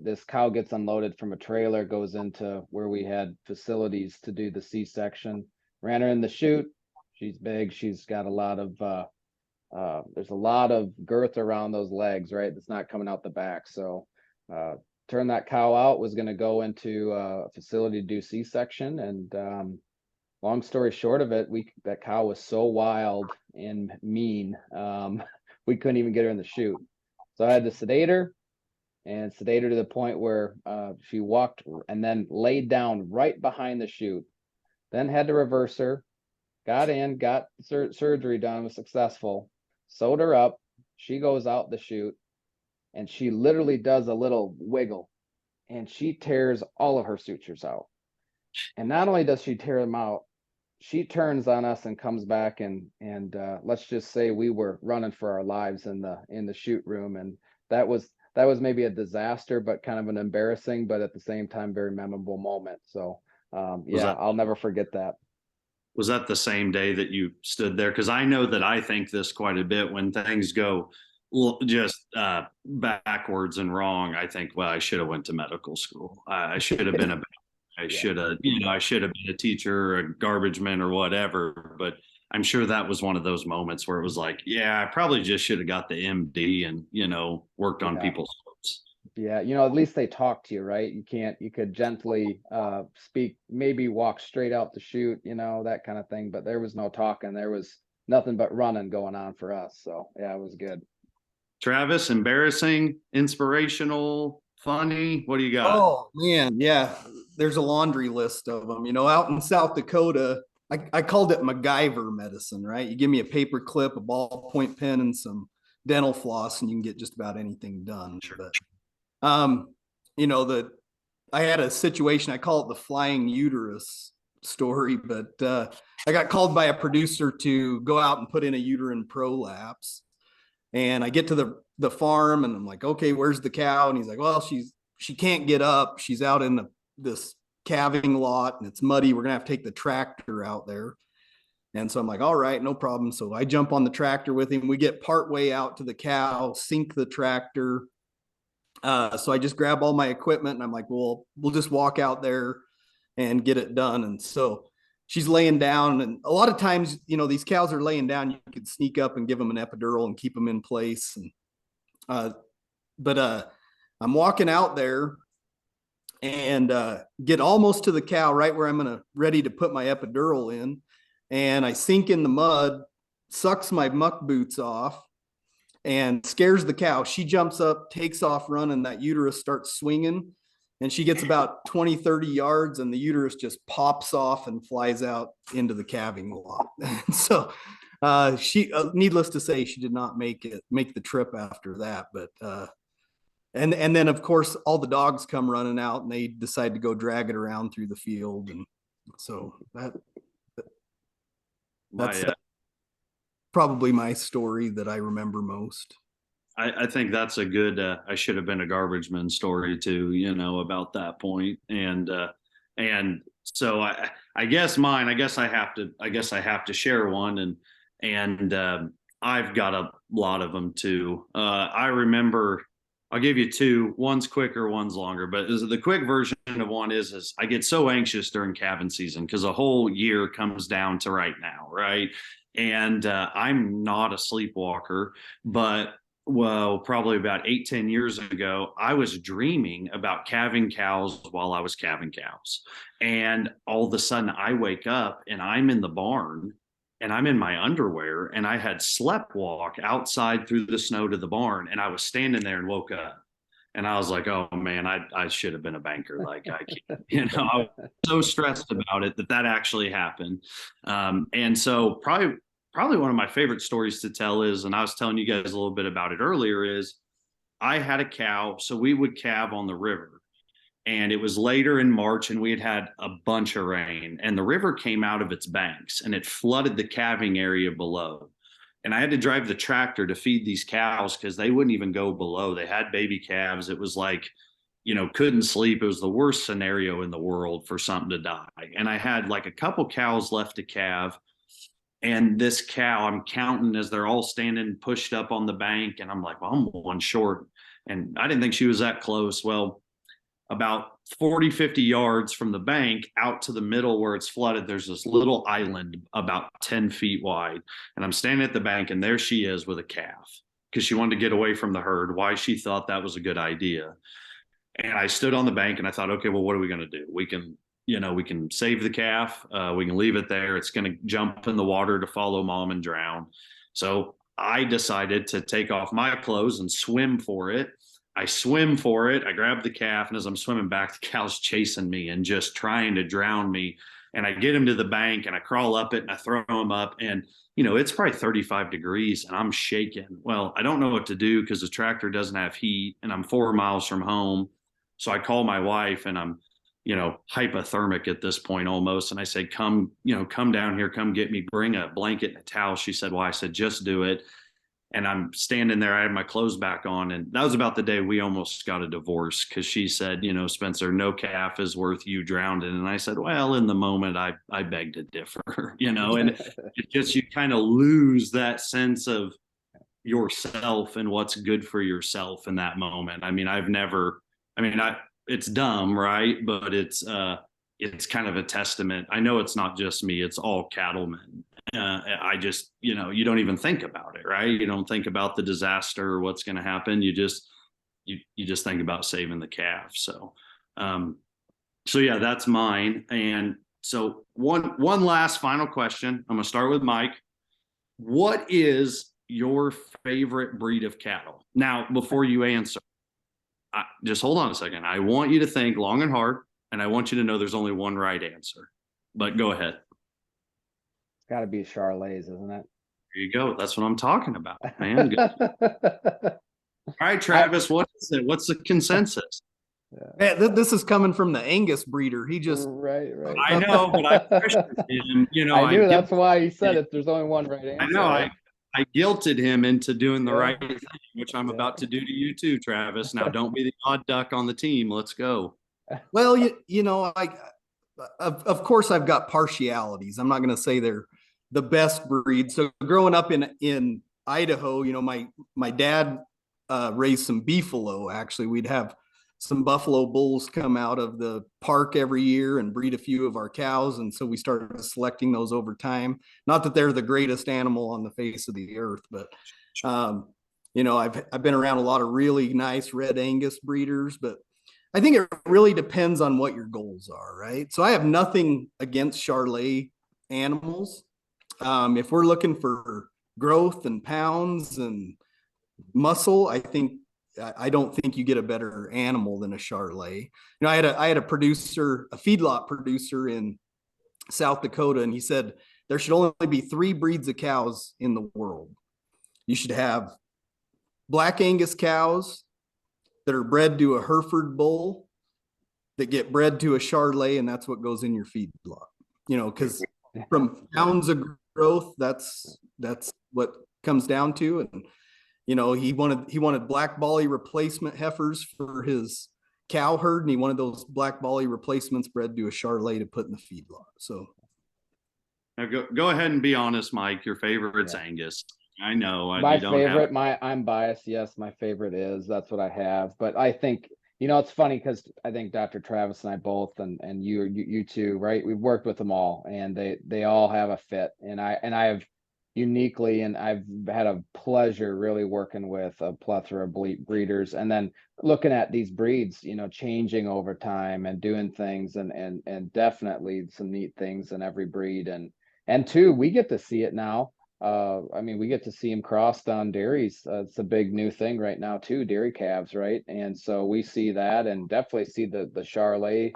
this cow gets unloaded from a trailer, goes into where we had facilities to do the C-section, ran her in the chute. She's big. She's got a lot of, there's a lot of girth around those legs, right? That's not coming out the back. So, turn that cow out, was going to go into a facility to do C-section. And, long story short of it, that cow was so wild and mean, we couldn't even get her in the chute. So I had to sedate her to the point where she walked and then laid down right behind the chute. Then had to reverse her, got in, got surgery done, was successful, sewed her up. She goes out the chute and she literally does a little wiggle and she tears all of her sutures out. And not only does she tear them out, she turns on us and comes back and let's just say we were running for our lives in the chute room. And that was maybe a disaster, but kind of an embarrassing, but at the same time, very memorable moment. So I'll never forget that. Was that the same day that you stood there? Because I know that I think this quite a bit when things go just backwards and wrong. I think, well, I should have went to medical school. I should have been I should have been a teacher or a garbage man or whatever. But I'm sure that was one of those moments where it was like, yeah, I probably just should have got the MD and, worked on people's hopes. Yeah. At least they talk to you, right? You could gently speak, maybe walk straight out the chute, that kind of thing. But there was no talking. There was nothing but running going on for us. So yeah, it was good. Travis, embarrassing, inspirational, funny, what do you got? Oh man, yeah. There's a laundry list of them. Out in South Dakota, I called it MacGyver medicine, right? You give me a paper clip, a ballpoint pen, and some dental floss, and you can get just about anything done. Sure. But, I had a situation, I call it the flying uterus story, but I got called by a producer to go out and put in a uterine prolapse. And I get to the farm and I'm like, okay, where's the cow? And he's like, well, she can't get up. She's out in this calving lot and it's muddy. We're gonna have to take the tractor out there. And so I'm like, all right, no problem. So I jump on the tractor with him. We get part way out to the cow, sink the tractor. So I just grab all my equipment and I'm like, well, we'll just walk out there and get it done. And so she's laying down, and a lot of times, these cows are laying down. You could sneak up and give them an epidural and keep them in place. And, but I'm walking out there and get almost to the cow right where I'm ready to put my epidural in. And I sink in the mud, sucks my muck boots off and scares the cow. She jumps up, takes off running. That uterus starts swinging. And she gets about 20, 30 yards and the uterus just pops off and flies out into the calving lot. And so she, needless to say, she did not make the trip after that. But, and then of course, all the dogs come running out and they decide to go drag it around through the field. And so that's probably my story that I remember most. I think that's a good, I should have been a garbage man story too, about that point. And so I guess mine, I guess I have to share one, and I've got a lot of them too. I remember, I'll give you two. One's quicker, one's longer. But the quick version of one is I get so anxious during calving season because a whole year comes down to right now, right? And I'm not a sleepwalker, but probably about 8-10 years ago, I was dreaming about calving cows while I was calving cows. And all of a sudden I wake up and I'm in the barn and I'm in my underwear, and I had slept walk outside through the snow to the barn, and I was standing there and woke up. And I was like, oh man, I should have been a banker. Like I can't, I was so stressed about it that actually happened. And so probably one of my favorite stories to tell is, and I was telling you guys a little bit about it earlier, is I had a cow. So we would calve on the river, and it was later in March, and we had a bunch of rain, and the river came out of its banks and it flooded the calving area below. And I had to drive the tractor to feed these cows because they wouldn't even go below. They had baby calves. It was like, couldn't sleep. It was the worst scenario in the world for something to die. And I had like a couple cows left to calve. And this cow, I'm counting as they're all standing pushed up on the bank. And I'm like, well, I'm one short. And I didn't think she was that close. Well, about 40, 50 yards from the bank out to the middle where it's flooded, there's this little island about 10 feet wide. And I'm standing at the bank, and there she is with a calf because she wanted to get away from the herd. Why she thought that was a good idea. And I stood on the bank and I thought, okay, well, what are we going to do? We can save the calf. We can leave it there. It's going to jump in the water to follow mom and drown. So I decided to take off my clothes and swim for it. I swim for it. I grab the calf, and as I'm swimming back, the cow's chasing me and just trying to drown me. And I get him to the bank, and I crawl up it, and I throw him up. And, it's probably 35 degrees, and I'm shaking. Well, I don't know what to do because the tractor doesn't have heat, and I'm 4 miles from home. So I call my wife, and I'm, hypothermic at this point almost. And I said, come down here, come get me, bring a blanket and a towel. She said, well, I said, just do it. And I'm standing there, I had my clothes back on. And that was about the day we almost got a divorce because she said, Spencer, no calf is worth you drowning. And I said, well, in the moment, I beg to differ, and it just, you kind of lose that sense of yourself and what's good for yourself in that moment. It's dumb, right? But it's kind of a testament. I know it's not just me, it's all cattlemen. I just, you don't even think about it, right? You don't think about the disaster or what's going to happen. You just think about saving the calf. So yeah, that's mine. And so one last final question. I'm going to start with Mike. What is your favorite breed of cattle? Now, before you answer, just hold on a second. I want you to think long and hard, and I want you to know there's only one right answer, but go ahead. It's got to be Charolais, isn't it? There you go. That's what I'm talking about, man. Good. All right, Travis, what is it? What's the consensus? Yeah, this is coming from the Angus breeder. He just right. I know, but I pressured him. I knew that's why he said it. There's only one right answer. I know. I guilted him into doing the right thing, which I'm about to do to you too, Travis. Now, don't be the odd duck on the team. Let's go. Well, of course, I've got partialities. I'm not going to say they're the best breed. So growing up in Idaho, my dad raised some beefalo. Actually, we'd have some buffalo bulls come out of the park every year and breed a few of our cows. And so we started selecting those over time. Not that they're the greatest animal on the face of the earth, but, I've been around a lot of really nice red Angus breeders, but I think it really depends on what your goals are, right? So I have nothing against Charolais animals. If we're looking for growth and pounds and muscle, I don't think you get a better animal than a Charolais. I had a producer, a feedlot producer in South Dakota, and he said there should only be 3 breeds of cows in the world. You should have Black Angus cows that are bred to a Hereford bull that get bred to a Charolais, and that's what goes in your feedlot. Because from pounds of growth, that's what comes down to. And he wanted black Bali replacement heifers for his cow herd, and he wanted those black Bali replacements bred to a Charolais to put in the feedlot. So now go ahead and be honest, Mike. Your favorite's Yeah. Angus. I know. My favorite, I'm biased. Yes, my favorite that's what I have. But I think, it's funny because I think Dr. Travis and I both, and you too, right? We've worked with them all, and they all have a fit. And I have uniquely, and I've had a pleasure really working with a plethora of breeders, and then looking at these breeds, changing over time and doing things, and definitely some neat things in every breed. And two, we get to see it now. We get to see them crossed on dairies. It's a big new thing right now too, dairy calves, right? And so we see that, and definitely see the Charolais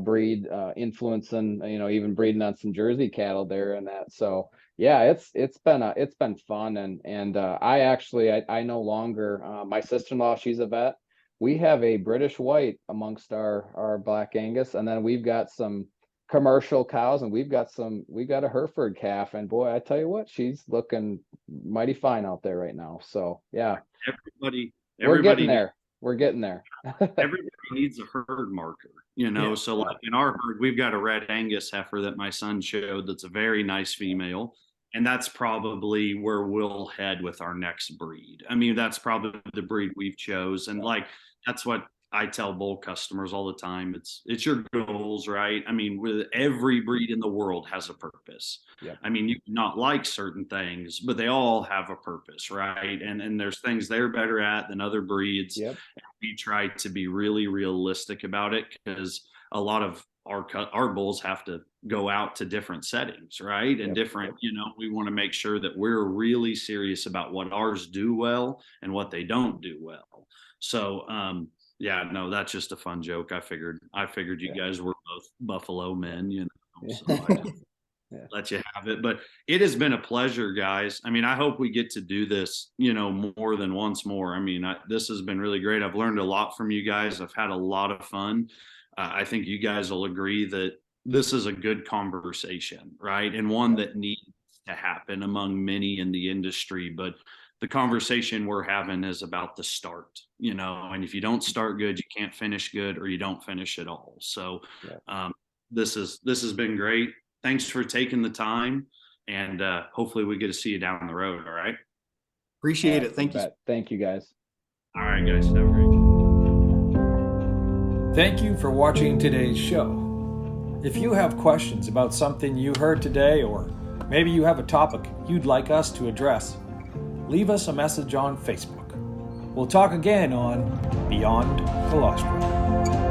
breed influencing, even breeding on some Jersey cattle there and that. So yeah, it's been fun, and I no longer, my sister-in-law, she's a vet. We have a British white amongst our Black Angus, and then we've got some commercial cows, and we've got a Hereford calf, and boy, I tell you what, she's looking mighty fine out there right now. So yeah, everybody we're getting there. Everybody needs a herd marker, Yeah. So like in our herd, we've got a red Angus heifer that my son showed that's a very nice female. And that's probably where we'll head with our next breed. That's probably the breed we've chose. And that's what I tell bull customers all the time. It's your goals, right? With every breed in the world has a purpose. Yep. You can not like certain things, but they all have a purpose, right? And there's things they're better at than other breeds. Yep. We try to be really realistic about it, because a lot of our bulls have to go out to different settings, right? And different, we want to make sure that we're really serious about what ours do well and what they don't do well. So, yeah, no, that's just a fun joke. I figured you guys were both Buffalo men, so I just let you have it. But it has been a pleasure, guys. I hope we get to do this, more than once more. This has been really great. I've learned a lot from you guys. I've had a lot of fun. I think you guys will agree that this is a good conversation, right? And one that needs to happen among many in the industry. But the conversation we're having is about the start, and if you don't start good, you can't finish good, or you don't finish at all. So this has been great. Thanks for taking the time, and hopefully we get to see you down the road. All right. Appreciate it. Thank you. Thank you, guys. All right, guys. Have a great day. Thank you for watching today's show. If you have questions about something you heard today, or maybe you have a topic you'd like us to address, leave us a message on Facebook. We'll talk again on Beyond Colostrum.